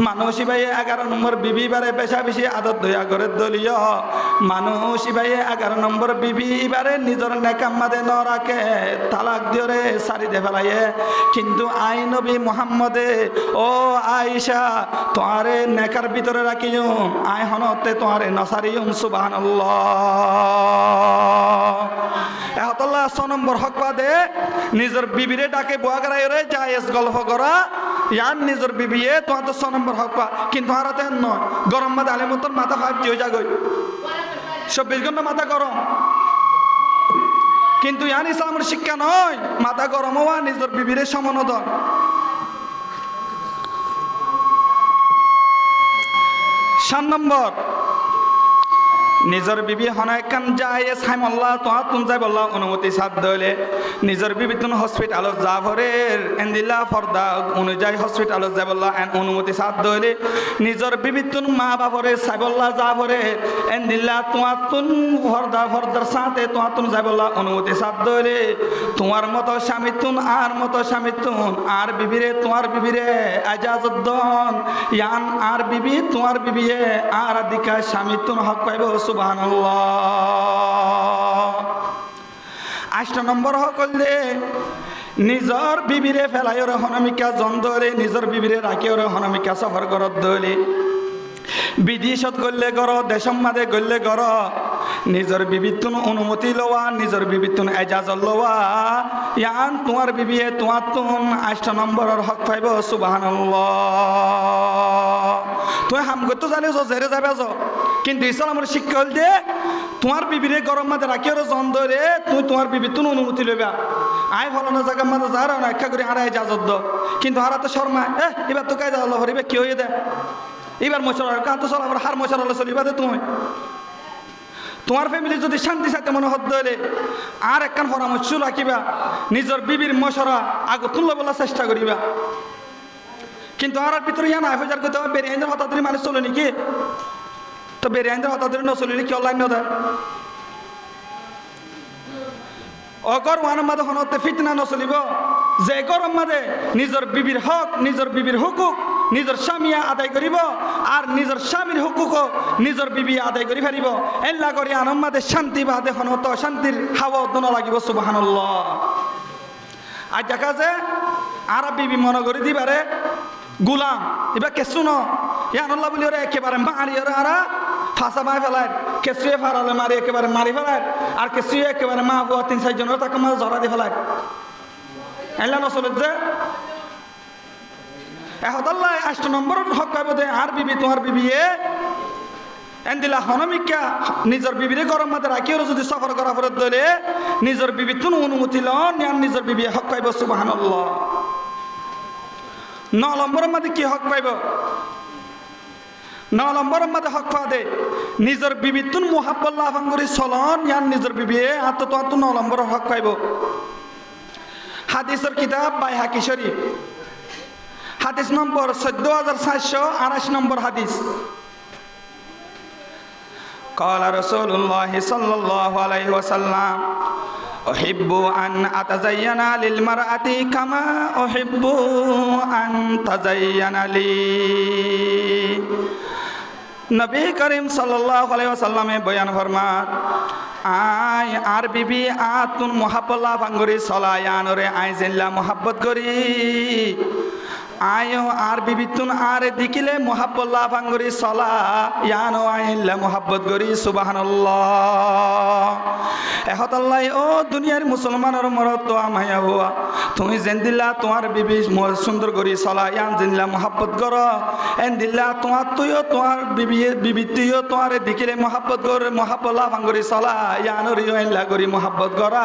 মানসী ভাই 11 নম্বর বিবি বারে বেশা বেশি আদত দয়া করে দলীয় মানসী ভাই 11 নম্বর বিবি বারে নিজের নেকাম মাদে ন রাখে তালাক দিয়রে সারি দে ফেলাইয়ে কিন্তু আই নবী মুহাম্মদে ও আয়েশা তোয়ারে নেকার ভিতরে রাখিও আই হনতে তোয়ারে নসারিউম সুবহানাল্লাহ নিজের বিবিরে ডাকে বুয়া করাই রে জায়েজ গল্প করা ইয়ান নিজের বিবিয়ে তোমার তো 6 নম্বর হক পা কিন্তু হারাতে নয় গরম মাথা আলে মতন মাথা ফাটতে হয়ে যাগই 24 ঘন্টা মাথা গরম কিন্তু ইয়ান ইসলামের শিক্ষা নয় মাথা গরম হওয়া নিজের বিবিরে সমানোদন। 7 নম্বর নিজের বিবি হনাইকান যায় সাইমল্লাহ তোয়া তুন যাই বললা অনুমতি সাদ দলে নিজের বিবি তুন হসপিটালত যা ভরের এন্দিল্লা ফর্দা অনুযায়ী হসপিটালত যাই বললা এন অনুমতি সাদ দলে নিজের বিবি তুন মা বাবরে সাইবল্লা যা ভরে এন্দিল্লা তোয়া তুন ফর্দার সাথে তোয়া তুন যাই বললা অনুমতি সাদ দলে তোমার মতো স্বামী তুন আর মতো স্বামী তুন আর বিবিরে তোমার বিবিরে আজাজত দন ইয়ান আর বিবি তোমার বিবিয়ে আর দিকা স্বামী তুন হক পাইব সুবহানাল্লাহ। 8 নম্বর হকলে নিজর বিবিরে ফেলাইর হনমিকা জন্দরে নিজর বিবিরে রাখিওর হনমিকা সফর করত দলে বিদেশত গল্লে গর দেশম মাদে গল্লে গর নিজর বিবিতুন অনুমতি লওয়া নিজর বিবিতুন এজাজত লওয়া ইয়ান তোমার বিবিয়ে তোমার তুন 8 নম্বরের হক পাইব সুবহানাল্লাহ। তুই হাম করতে জানিস জেরে যাবে কিন্তু ইসলামের শিক্ষা হল যে তোমার বিবিরে গরম মাঝে রাখি ওর জন্দরে তুই তোমার বিবি তুন অনুমতি লইবা আয় ফলানো জায়গার মাঝে যারা না একটা করে হারাই যাজত দ কিন্তু হারা তো শর্মায় এবার তো কায়দা আল্লাহ হরিবে কি হয়ে দেয় এবার মশার কান তো চল আমার হার মশার আল্লাহ চলিবা দে তুমি তোমার ফ্যামিলি যদি শান্তি সাথে মনে হতে হলে আর একখান পরামর্শ রাখিবা নিজের বিবির মশরা আগে তুললে বলার চেষ্টা করিবা কিন্তু আর ভিতরে ইয়া না হাজার করতে হবে বেরিয়াইনের হতাদরি মানুষ চলে নাকি তো বেরিয়াইনের হতাদরি নচলিলে কি অনলাইন নয় অগর ওয়ান মাদে হনতে ফিতনা নচলিব যে গরম মাদে নিজের বিবির হক নিজের বিবির হুকুক নিজের স্বামীয়ে আদায় করিব আর নিজের স্বামীর হুকুকও নিজের বিবি আদায় করি ফেরিব এল্লা করি আনম মাদে শান্তি বাদে হনত শান্তির হাওয়া উদ্দন লাগিব সুবহানাল্লাহ। আর দেখা যে আর বিবি মনে করে দিবারে গুলাম এবার কেসু ন ইয়ানুল্লাহ বলি ওরা একেবারে মারি ওরা আরা ফাঁসা মায় ফেলায় কেসুয়ে ফারালে মারি একেবারে মারি ফেলায় আর কেসুয়ে একেবারে মা বুয়া 3-4 জনের তাকে মাঝে জড়া দিয়ে ফেলায় এল্লা নচলে যে এহদাল্লাহ 8 নম্বর হক পাইব দে আর বিবি তোমার বিবিয়ে এন্দিলা হনমিকা নিজের বিবিরে গরম মাঝে রাখি ওরা যদি সফর করা ফেরত দিলে নিজের বিবি তুন অনুমতি লন নিজের বিবি হক পাইব সুবহানাল্লাহ। 9 নম্বরের মধ্যে কি হক পাইব 9 নম্বরের মধ্যে হক পা দে নিজের বিবি তুন মুহাব্বল্লাহ ভাঙ্গরি চলন ইয়ান নিজের বিবিয়ে আত তো 9 নম্বরের হক পাইব। হাদিসের কিতাব বাইহাকি শরীফ হাদিস নম্বর 14428 নম্বর হাদিস قال رسول الله صلى الله عليه وسلم أحب أن أتزين للمرأة كما أحب أن تزين لي নবী করিম সাল্লাল্লাহু আলাইহি ওয়াসাল্লামে বয়ান ফরমান আয় আর বিবি আতুন মুহাব্বল্লাহ ভাঙ্গরি সলায়ানরে আই জিল্লা মুহাব্বত করি আয়ো আর বিবিতুন আর দেখিলে মুহাব্বল্লাহ ভাঙ্গরি সলা ইয়ানো আইল্লা মুহাব্বত করি সুবহানাল্লাহ। এহতাল্লাহ ও দুনিয়ার মুসলমানের মরত তো আমায়া হুয়া তুমি যেন দিল্লা তোমার বিবি সুন্দর করি সলা ইয়ান জিল্লা মুহাব্বত কর এন দিল্লা তোমার তুইও তোমার বিবি তুইও তোমার দেখিলে মুহাব্বত কর মুহাব্বল্লাহ ভাঙ্গরি সলা ইয়ানো রিও আইল্লা করি মুহাব্বত করা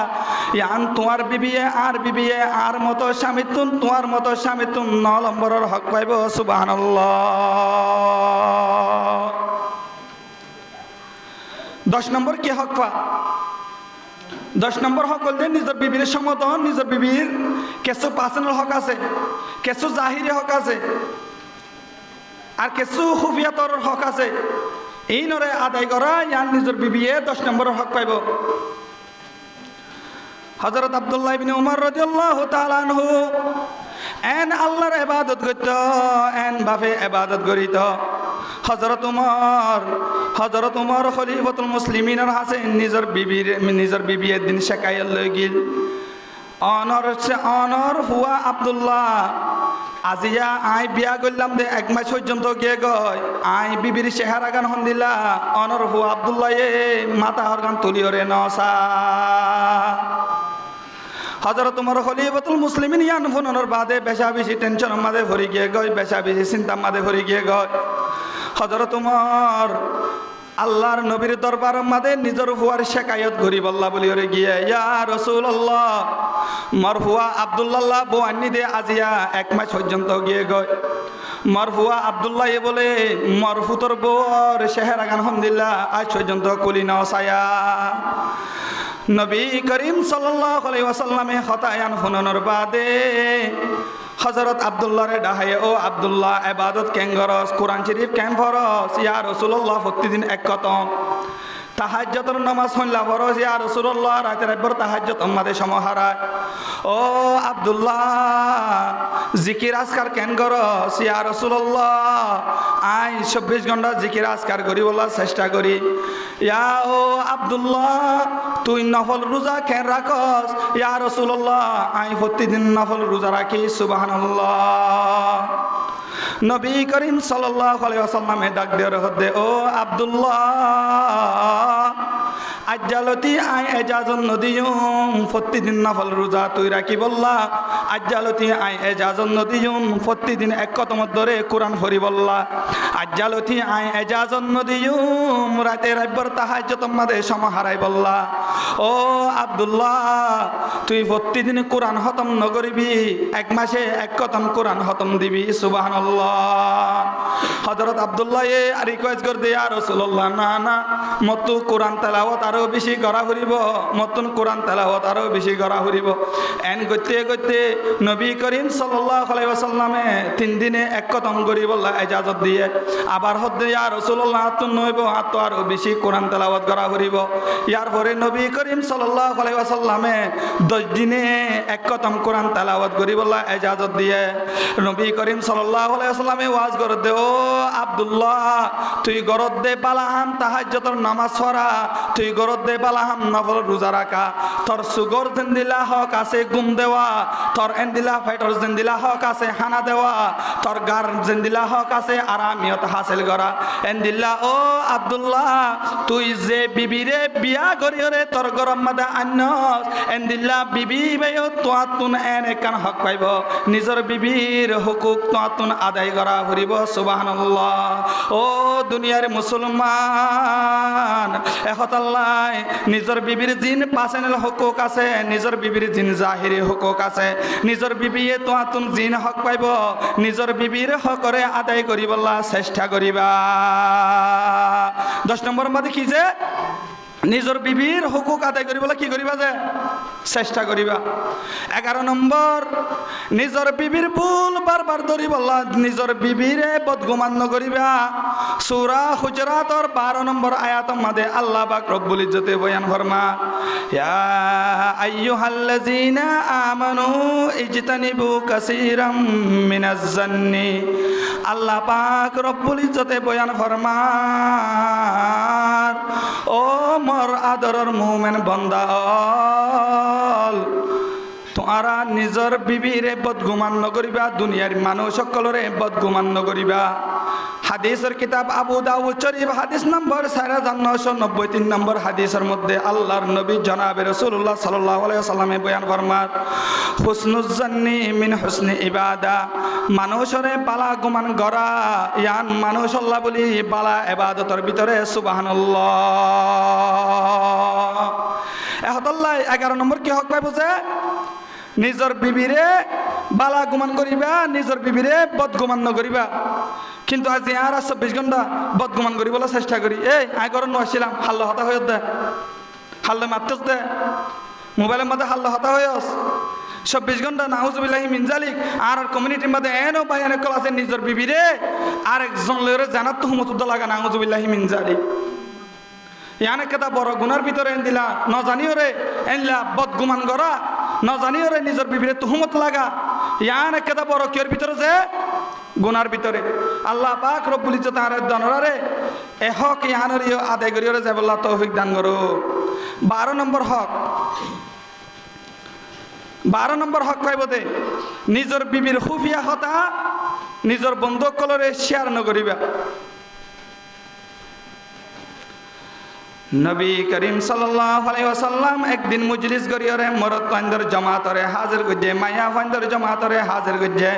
ইয়ান তোমার বিবিয়ে আর মতো স্বামী তুন তোমার মতো স্বামী তুন 9 নম্বরের হক পাইব সুবহানাল্লাহ। 10 নম্বর কি হক পা 10 নম্বর হক বলতে নিজের বিবির সমতন নিজের বিবির কিছু পার্সোনাল হক আছে কিছু জাহিরি হক আছে আর কিছু খুফিয়াতর হক আছে এই নরে আদায় করা ইয়ান নিজের বিবিয়ে 10 নম্বরের হক পাইব। হযরত আব্দুল্লাহ ইবনে উমর রাদিয়াল্লাহু তাআলা আনহু এন আল্লাহর ইবাদত করত এন বাপে ইবাদত করিত হযরত উমর খলিফাতুল মুসলিমিনের হাসে নিজের বিবির দিন শেখাইল লই গিল অনর হুয়া আব্দুল্লাহ আজিয়া আই বিয়া করলাম দে 1 মাস পর্যন্ত গিয়ে গয় আই বিবির চেহারা গান হন দিলা অনর হুয়া আব্দুল্লাহ এ মাথা হর গান তুলিও রে নসা হযরত উমর খলিফাতুল মুসলিমিন ইয়ান ফোনর বাদে বেশা বেশি টেনশন মাঝে ভরে গিয়ে গয়, বেশা বেশি চিন্তা মাঝে ভরে গিয়ে গয়। হযরত উমর আল্লাহর নবীর দরবার মাঝে নিজের হুয়ার শেকায়ত ঘুরি বল্লা বলি ওরে গিয়ে, ইয়া রাসূলুল্লাহ মারফুয়া আব্দুল্লাহ বউ আনি দে আজিয়া 1 মাস পর্যন্ত গিয়ে গয়। মারফুয়া আব্দুল্লাহ বলে মারফুতর বউর চেহারা গান হামদুলিল্লাহ আজ পর্যন্ত কুলি নাও ছায়া। নবী করিম সাল্লাল্লাহু আলাইহি ওয়াসাল্লামে খতায়ান ফোনর বাদে হযরত আব্দুল্লাহরে ডাহায়ে, ও আব্দুল্লাহ ইবাদত কেন করস, কোরআন শরীফ কেন পড়স? ইয়া রাসূলুল্লাহ প্রতিদিন এক কতম তাহাজ্জুদের নামাজ হইলা ফরজ। ইয়া রাসূলুল্লাহ রাতের একবার তাহাজ্জুদ আমাদের সমাহারায়। ও আব্দুল্লাহ জিকির আজকার কেন করস? ইয়া রাসূলুল্লাহ আই 24 ঘন্টা জিকির আজকার করি বলার চেষ্টা করি। ইয়া ও আব্দুল্লাহ তুই নফল রোজা কেন রাখস? ইয়া রাসূলুল্লাহ আই প্রতিদিন নফল রোজা রাখি। সুবহানাল্লাহ। নবী করিম সাল্লাল্লাহু আলাইহি ওয়াসাল্লামে ডাক দিয়ে হদে, ও আব্দুল্লাহ আজ্জালতি আই এজাজত নদিয়ুম প্রতিদিন নফল রোজা তুই রাখি বললা। আজ্জালতি আই এজাজত নদিয়ুম প্রতিদিন এক কতম ধরে কোরআন পড়ি বললা। আজ্জালতি আই এজাজত নদিয়ুম রাতে রাতভর তাহাজ্জুদ মাঝে সমাহারাই বললা। ও আব্দুল্লাহ তুই প্রতিদিন কোরআন খতম নকরিবি, 1 মাসে 1 কতম কোরআন খতম দিবি। সুবহানাল্লাহ। হযরত আব্দুল্লাহ রিকোয়েস্ট করে ইয়া রাসূলুল্লাহ না না মতো কোরআন তেলাওয়াত আরো বেশি করা হইব, মতন কোরআন তেলাওয়াত আরো বেশি করা হইব। এন করতে করতে নবী করিম সাল্লাল্লাহু আলাইহি ওয়াসাল্লামে 3 দিনে 1 কতম করি বললা ইজাজত দিয়ে। আবার হদে ইয়া রাসূলুল্লাহ তো নইব আতো আরো বেশি কোরআন তেলাওয়াত করা হইব। ইয়ার পরে নবী করিম সাল্লাল্লাহু আলাইহি ওয়াসাল্লামে 10 দিনে 1 কতম কোরআন তেলাওয়াত করি বললা ইজাজত দিয়ে। নবী করিম সাল্লাল্লাহু আলাইহি ওয়াসাল্লামে ওয়াজ করে দে, ও আব্দুল্লাহ তুই গরত দে বালাহাম তাহাজ্জুদের নামাজ পড়া, তুই গরত দে বালাহাম নফল রোজা রাখা। তোর সুগর জিন্দিলা হক আছে গুম দেওয়া, তোর এন্দিলা ফাইটর জিন্দিলা হক আছে হানা দেওয়া, তোর গার জিন্দিলা হক আছে আরামিয়ত হাসিল করা। এন্দিল্লা ও আব্দুল্লাহ তুই যে বিবিরে বিয়া করিয়রে তোর গরম মাদা আনস, এন্দিল্লা বিবি বাইও তোয়াতুন এন একান হক পাইব, নিজের বিবির হুকুক তোয়াতুন আদায় করা ফুরিব। সুবহানাল্লাহ। ও দুনিয়ার মুসলমান এহতাল্লাহ নিজের বিবির জিন পাসেনেল হুকুক আছে, নিজের বিবির জিন জাহিরি হুকুক আছে। নিজের বিবিয়ে তোয়াতুন জিন হক পাইব, নিজের বিবির হকরে আদায় করিবলা চেষ্টা করিবা। 10 নম্বর মধ্যে কি যে নিজের বিবির হুকুক আদায় করিবলা কি করিবা যে চেষ্টা করিবা। 11 নম্বর নিজের বিবির ভুল বারবার ধরিবলা, নিজের বিবিরে বদগুমান নকরিবা। সূরা হুজরাতের 12 নম্বর আয়াতের মধ্যে আল্লাহ পাক রব্বুল ইজ্জতে বয়ান ফরমা, ইয়া আইয়ুহাল্লাযীনা আমানু ইজতানিবু কাসীরাম মিনাজ জান্নি। আল্লাহ পাক রব্বুল ইজ্জতে বয়ান ফরমান, ও মোর আদরের মুমিন বান্দা তোমরা নিজের বিবিরে বদগুমান নকরিবা, দুনিয়ার মানুষ সকলরে বদগুমান নকরিবা। হাদিসের কিতাব আবু দাউদ শরীফ হাদিস নম্বর 4993 নম্বর হাদিসের মধ্যে আল্লাহর নবী জনাবে রাসূলুল্লাহ সাল্লাল্লাহু আলাইহি ওয়াসাল্লামে বয়ান ফরমান, হুসনুজ জান্নি মিন হুসনি ইবাদা। মানুষরে বালা গুমান গরা ইয়ান মানুষ আল্লাহ বলি বালা ইবাদতের ভিতরে। সুবহানাল্লাহ। এহতাল্লাহ 11 নম্বর কি হক পাইব যে নিজের বিবিরে বালা গুমান করিবা, নিজের বিবিরে বদগুমান নকরিবা। কিন্তু আজ আর 24 ঘন্টা বদগুমান করি বলার চেষ্টা করি। এই আই ঘর নছিলাম হাল্লা হতা হয়ে দে, হাল্লা মারতেস দে, মোবাইলের মধ্যে হাল্লা হতা হয়েস 24 ঘন্টা নাউজুবিল্লাহি মিন জালিক। আর কমিউনিটির মধ্যে এনো ভাই অনেক আছে নিজের বিবিরে আর একজন লয়ের জানাত তুহমতুদ্দা লাগা নাউজুবিল্লাহি মিন জালিক। ইয়ানে কেতা বড় গুনার ভিতরে এন দিলা ন জানিও রে এনলা বদগুমান করা, ন জানিও রে নিজের বিবিরে তুহমত লাগা। ইয়ানে কেতা বড় কিয়র ভিতরে যে গুনার ভিতরে। আল্লাহ পাক রব্বুল ইজ্জত আর দনরারে এ হক ইয়ানের আদায় করিও যাব আল্লাহ তৌফিক দান করো। 12 নম্বর হক, 12 নম্বর হক কইব দে নিজের বিবির খুফিয়া কথা নিজের বন্ধুসকলরে শেয়ার নকরিবা। নবী করিম সাল্লাল্লাহু আলাইহি ওয়াসাল্লাম একদিন মজলিস করিয়রে মরদ পাইন্দর জামাতরে হাজির গজ্জে মায়া পাইন্দর জামাতরে হাজির গজ্জে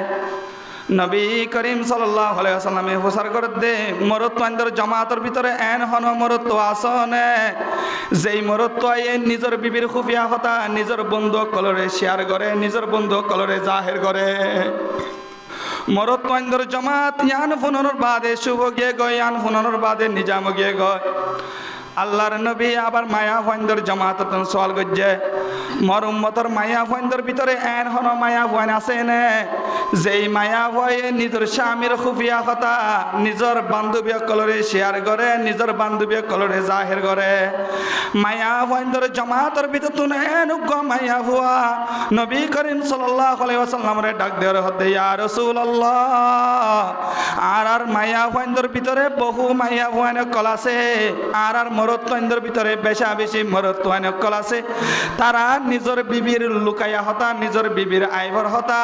নবী করিম সাল্লাল্লাহু আলাইহি ওয়াসাল্লামে হুসার করে দে মরদ পাইন্দর জামাতর ভিতরে এন হন মরদ তো আসনে যেই মরদ তো নিজের বিবির খুফিয়া কথা নিজের বন্ধু কলরে শেয়ার করে নিজের বন্ধু কলরে জাহির করে মরদ পাইন্দর জামাত ইয়ান ফুনর বাদে শুভ গিয়ে গয় ইয়ান ফুনর বাদে নিজাম গিয়ে গয় আল্লাহর নবী আবার মায়া ফাইন্দর জামাতন সওয়াল গজ্জে মর উম্মতর মায়া ফাইন্দর ভিতরে এন হন মায়া ফাইন আছে নে যেই মায়া ফাই নিজের স্বামীর খুফিয়া কথা নিজের বান্ধবী কলরে শেয়ার করে নিজের বান্ধবী কলরে জাহির করে মায়া ফাইন্দর জামাতর ভিতর তুন এন গো মায়া হুয়া নবী করিম সাল্লাল্লাহু আলাইহি ওয়াসাল্লামরে ডাক দেওয়ার হতে ইয়া রাসূলুল্লাহ আর মায়া ফাইন্দর ভিতরে বহু মায়া ফাইন কল আছে আর মরত্বইন্দর ভিতরে বেশা বেশি মরত্বইন কল আছে তারা নিজের বিবির লুকাইয়া হতা নিজের বিবির আইবর হতা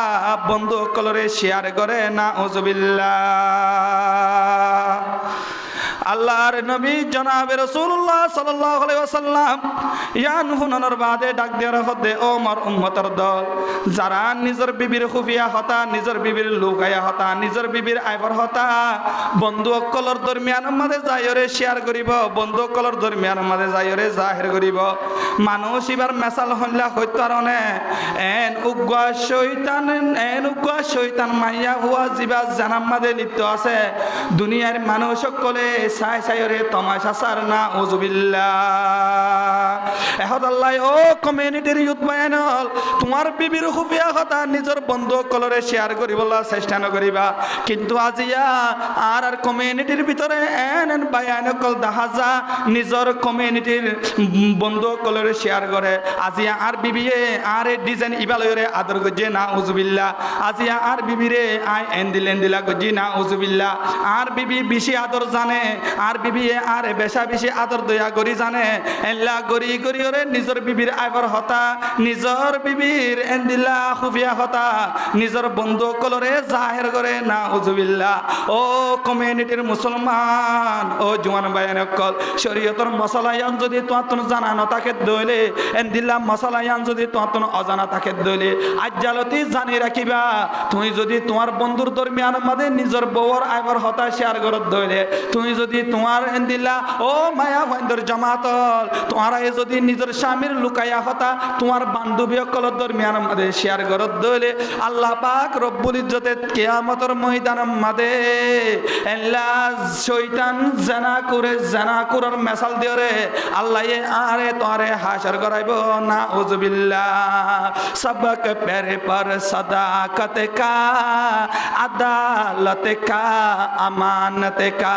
বন্ধু কলরে শেয়ার করে না উজুবিল্লাহ আল্লাহর নবী জনাবে রাসূলুল্লাহ সাল্লাল্লাহু আলাইহি ওয়াসাল্লাম ইয়ান হুনানোর বাদে ডাক দেওয়ার হতে ও মর উম্মতের দল যারা নিজের বিবির খুফিয়া হতা নিজের বিবির লুকাইয়া হতা নিজের বিবির আইবর হতা বন্ধু অকলর দরমিয়ান মাঝে যাইরে শেয়ার করিব বন্ধু অকলর দরমিয়ান মাঝে যাইরে জাহির করিব মানুষ এবার মেসাল হইলা হইতারনে এন উগ্র শয়তান মাইয়া হুয়া জিবা জানাম মাঝে লিপ্ত আছে দুনিয়ার মানুষ সকলে সাই সাইরে তমাশা সার না উজুবিল্লাহ এহদ আল্লাহ ও কমিউনিটির ইউথ বায়ানল তোমার বিবির খুফিয়া কথা নিজের বন্ধু কলরে শেয়ার করিবলা চেষ্টা নকরিবা কিন্তু আজিয়া আর কমিউনিটির ভিতরে এন বায়ান কল দাহাজা নিজের কমিউনিটির বন্ধু কলরে শেয়ার করে আজিয়া আর বিবিয়ে আর ডিজাইন ইবালয়রে আদর গজে না উজুবিল্লাহ আজিয়া আর বিবিরে আই এন্দিলা গজি না উজুবিল্লাহ আর বিবি বেশি আদর জানে আর বিবি আর বেশা বেশি আদর দয়া করি জানে এল্লা গরি গরি ওরে নিজের বিবির আইবর হতা নিজের বিবির এন্দিলা খুফিয়া হতা নিজের বন্ধু কলরে জাহির করে না উজুবিল্লাহ ও কমিউনিটির মুসলমান ও জওয়ান ভাইয়ান কল শরীয়তর মশলায়ান যদি তোয়াতন জানা ন তাকে দইলে এন্দিলা মশলায়ান যদি তোয়াতন অজানা তাকে দইলে আজ্জালতি জানি রাখিবা তুমি যদি তোমার বন্ধুর দরমিয়ান মাঝে নিজের বউর আইবর হতা শেয়ার করত দইলে তুমি যদি তোমার এন্দিলা ও মায়া ফাইন্দর জামাতল তোমার যদি নিজের স্বামীর লুকাইয়া হতা তোমার বান্ধবী কলর দরমিয়ান মাঝে শেয়ার করত দইলে আল্লাহ পাক রব্বুল ইজ্জতে কিয়ামতের ময়দানের মাঝে এল্লা শয়তান জানা করার মেসাল দিওরে আল্লাহ আরে তোরে হাসর করাইব না উজুবিল্লাহ সবক পেরে পর সদাকত কা আদালত কা আমানত কা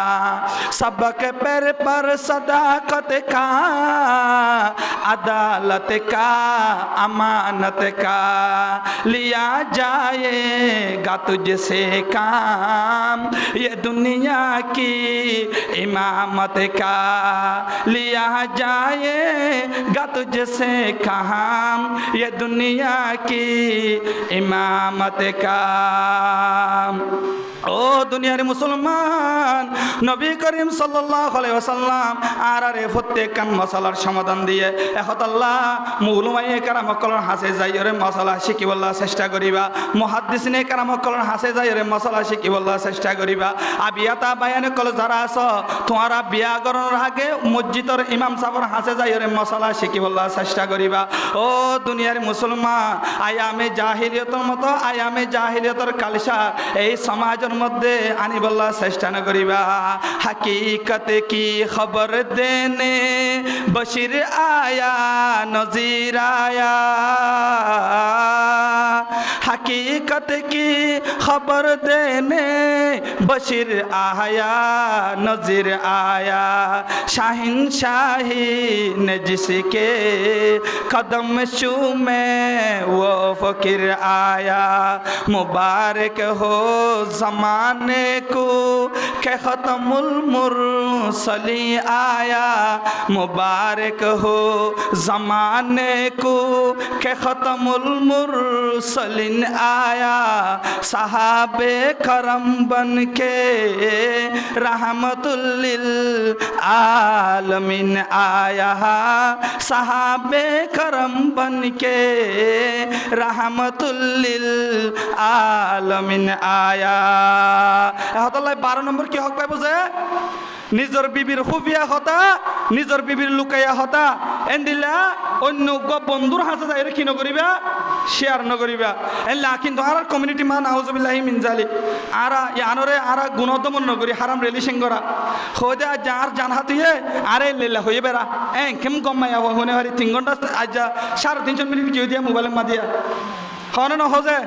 सबक पैर पर सदाकत का अदालत का अमानत का लिया जाएगा तुझसे काम ये दुनिया की इमामत का लिया जाएगा तुझसे काम ये दुनिया की इमामत का ও দুনিয়ার মুসলমান নবী করিম সাল্লাল্লাহু আলাইহি ওয়াসাল্লাম আর প্রত্যেকখান মশলার সমাধান দিয়ে এখন আল্লাহ মুলুমায়ে কারাম কলর হাসে যাইরে মশলা শিখিবল্লা চেষ্টা করিবা মুহাদ্দিসিনে কারাম কলর হাসে যাইরে মশলা শিখিবল্লা চেষ্টা করিবা আবিয়াতা বায়ান কল যারা আছো তোমারা বিয়া করার আগে মসজিদের ইমাম সাহেবের হাসে যাইরে মশলা শিখিবল্লা চেষ্টা করিবা ও দুনিয়ার মুসলমান আয়ামে জাহিলিয়তের মতো আয়ামে জাহিলিয়তের কালসা এই সমাজের মধ্যে আনিবল্লা চেষ্টা না করিবা হकीकत की खबर देने बशीर आया नजीर आया हकीकत की खबर देने बशीर आया नजीर आया शाहिन शाही ने जिसके कदम शू में वो फकीर आया मुबारक हो जमाने को के खत्मुल मुरसली आया मुबारक हो जमाने को के खत्मुल मुरसलिन आलमीन आया सहाबे करम बन के रहमतुल लिल आलमीन आया सहाबे करम बन के रहमतुल लिल आलमीन आया। এহতলাই 12 নম্বর কি হক পাই বুঝে নিজর বিবির খুফিয়া হতা নিজর বিবির লুকাইয়া হতা এন্দিলা অন্য বন্ধুর হাতে যাই কি নকরিবা শেয়ার নকরিবা এলা কিন্তু আর কমিউনিটি মান আউযুবিল্লাহি মিন জালিক আরা ইয়ানরে আরা গুণদমন নকরি হারাম রিলেশন করা খোদা যার জানহাতিয়ে আরে লেলা হয়ে বেরা কেম গম্মায়া হনে হারি 3 ঘন্টা আজ 3.5 মিনিট কি দিয়া মোবাইলে মাদিয়া হনে না হোজে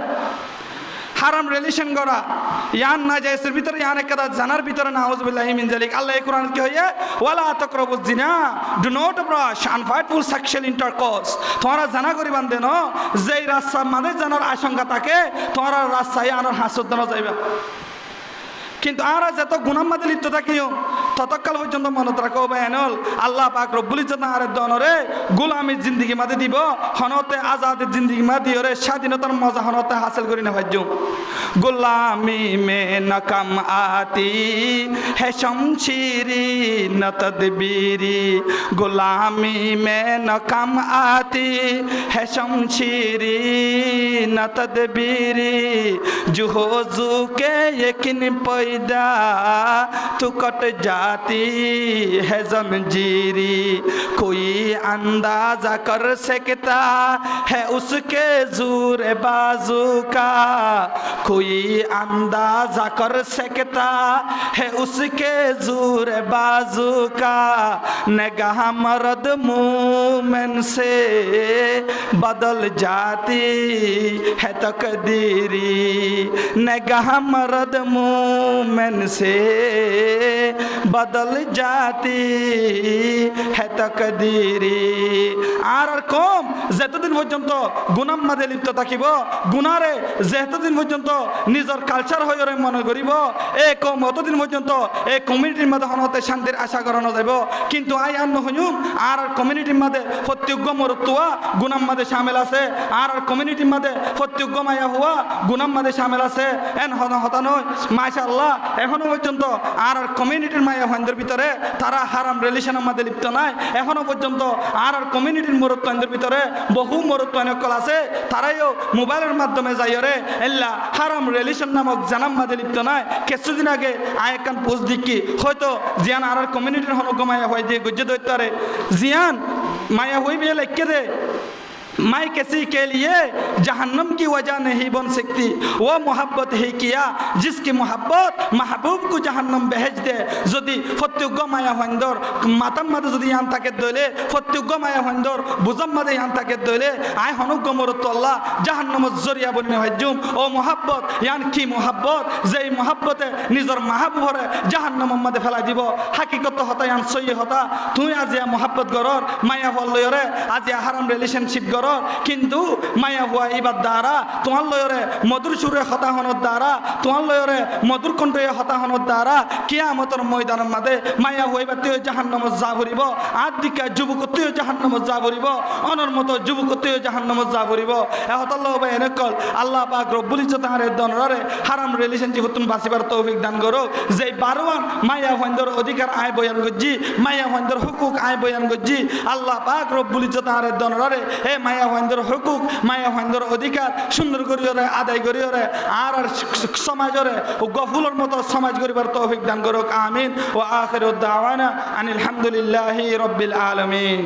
হারাম রিলেশন করা ইয়ান না জায়েজের ভিতরে ইয়ান একটা জানার ভিতরে নাউযুবিল্লাহি মিন জালিক আল্লাহ এই কোরআন কি হইয়া ওয়ালা তাকরাবুজ জিনা ডু নট ব্রাশ আনফাইটফুল সেক্সুয়াল ইন্টারকোর্স তোমরা জানা করিবান দেন যেই রাস্তা মানে জানার আশঙ্কা থাকে তোমরা রাস্তায় আনার হাসদ না যাইবা কিন্তু আরা যত গুনার মধ্যে লিপ্ত থাকিও ততকাল পর্যন্ত মনত রাখো বেনল আল্লাহ পাক রব্বুল ইজ্জত আরে দনরে গোলামির জিন্দেগি মধ্যে দিব হনতে আজাদের জিন্দেগি মধ্যে ওরে স্বাধীনতার মজা হনতে হাসিল করি না ভাইজু গোলামি মে নকম আতি হে শমশিরি ন তদবীরি গোলামি মে নকম আতি হে শমশিরি ন তদবীরি জুহজু কে यकीन पैदा तो कट जाती है जंजीरी कोई अंदाजा कर सकता है उसके जोर बाजू का कोई अंदाजा कर सकता है उसके जोर बाजू का निगाह मर्द मोमिन से बदल जाती है तकदीरी निगाह मर्द मोमिन से बदल जाती है तकदीरी আর কম যতদিন পর্যন্ত গুনার মধ্যে লিপ্ত থাকিব গুনারে যতদিন পর্যন্ত নিজের কালচার হয়ে মনে করিব এই কম অতদিন পর্যন্ত এই কমিউনিটির মধ্যে হনতে শান্তির আশা করানো যাব কিন্তু আই আন হইম আর কমিউনিটির মধ্যে প্রত্যেক মরতুয়া গুনার মধ্যে শামিল আছে আর কমিউনিটির মধ্যে প্রত্যেক মায়া হওয়া গুনার মধ্যে শামিল আছে এন হতা নয় মাশাআল্লাহ এখনো পর্যন্ত আর কমিউনিটির মায়া ভাইদের ভিতরে তারা হারাম রিলেশনের মধ্যে লিপ্ত নাই এখনো পর্যন্ত আর কমিউনিটির মরত্বদের ভিতরে বহু মরত্বনকল আছে তারাইও মোবাইলের মাধ্যমে যাইরে এল্লা হারাম রিলেশন নামক জানাম মধ্যে লিপ্ত নাই কিছুদিন আগে আয়কান পোস্ট দিকি হয়তো জিয়ান আর কমিউনিটির হনক মায়া হয় দিয়ে গজ্জে দৈতারে জিয়ান মায়া হই বিয়ে লিখে দে मैं किसी के लिए जहन्नम की वजह नहीं बन सकती वो मोहब्बत ही किया जिसकी मोहब्बत महबूब को जहन्नम भेज दे যদি ফত্যুগ্য মায়া হন্দর মাতাম মাদে যদি ইয়ান থাকে দইলে ফত্যুগ্য মায়া হন্দর বুজাম মাদে ইয়ান থাকে দইলে আই হনুগ্য মরত আল্লাহ জাহান্নামত জরিয়া বনি হজ্জুম ও মোহাব্বত ইয়ান কি মোহাব্বত যেই মোহাব্বতে নিজর মাহবুবরে জাহান্নামত মাদে ফেলাই দিব হাকিকত হতা ইয়ান সই হতা তুই আজিয়া মোহাব্বত গরর মায়া হল লয়রে আজিয়া হারাম রিলেশনশিপ গরর কিন্তু মায়া হুয়া ইবাদ দ্বারা তোমার লয়রে মধুর সুরে হতাহনের দ্বারা তোমার লয়রে মধুর কণ্ঠে হতাহনের দ্বারা কিয়ামতের ময়দানের মাঝে মায়া হইবাতেও জাহান্নামত যা ভরিব আদিকা যুবকতেও জাহান্নামত যা ভরিব অনর মতো যুবকতেও জাহান্নামত যা ভরিব এহতাল্লাহ ভাই এনেকল আল্লাহ পাক রব্বুল ইজ্জত আরে দনরে হারাম রিলেশনশিপ তুম বাসিবার তৌফিক দান করো যে বারওয়ান মায়া হইন্দর অধিকার আয় বয়ান গজ্জি মায়া হইন্দর হুকুক আয় বয়ান গজ্জি আল্লাহ পাক রব্বুল ইজ্জত আরে দনরে হে মায়া হইন্দর হুকুক মায়া হইন্দর অধিকার সুন্দর করিয়রে আদায় করিয়রে আর সমাজরে গফুলর মতো সমাজ গরিবার তৌফিক দান করুক আমিন ওয়া আখিরু দাওয়ানা আনিল হামদুলিল্লাহি রাব্বিল আলামিন।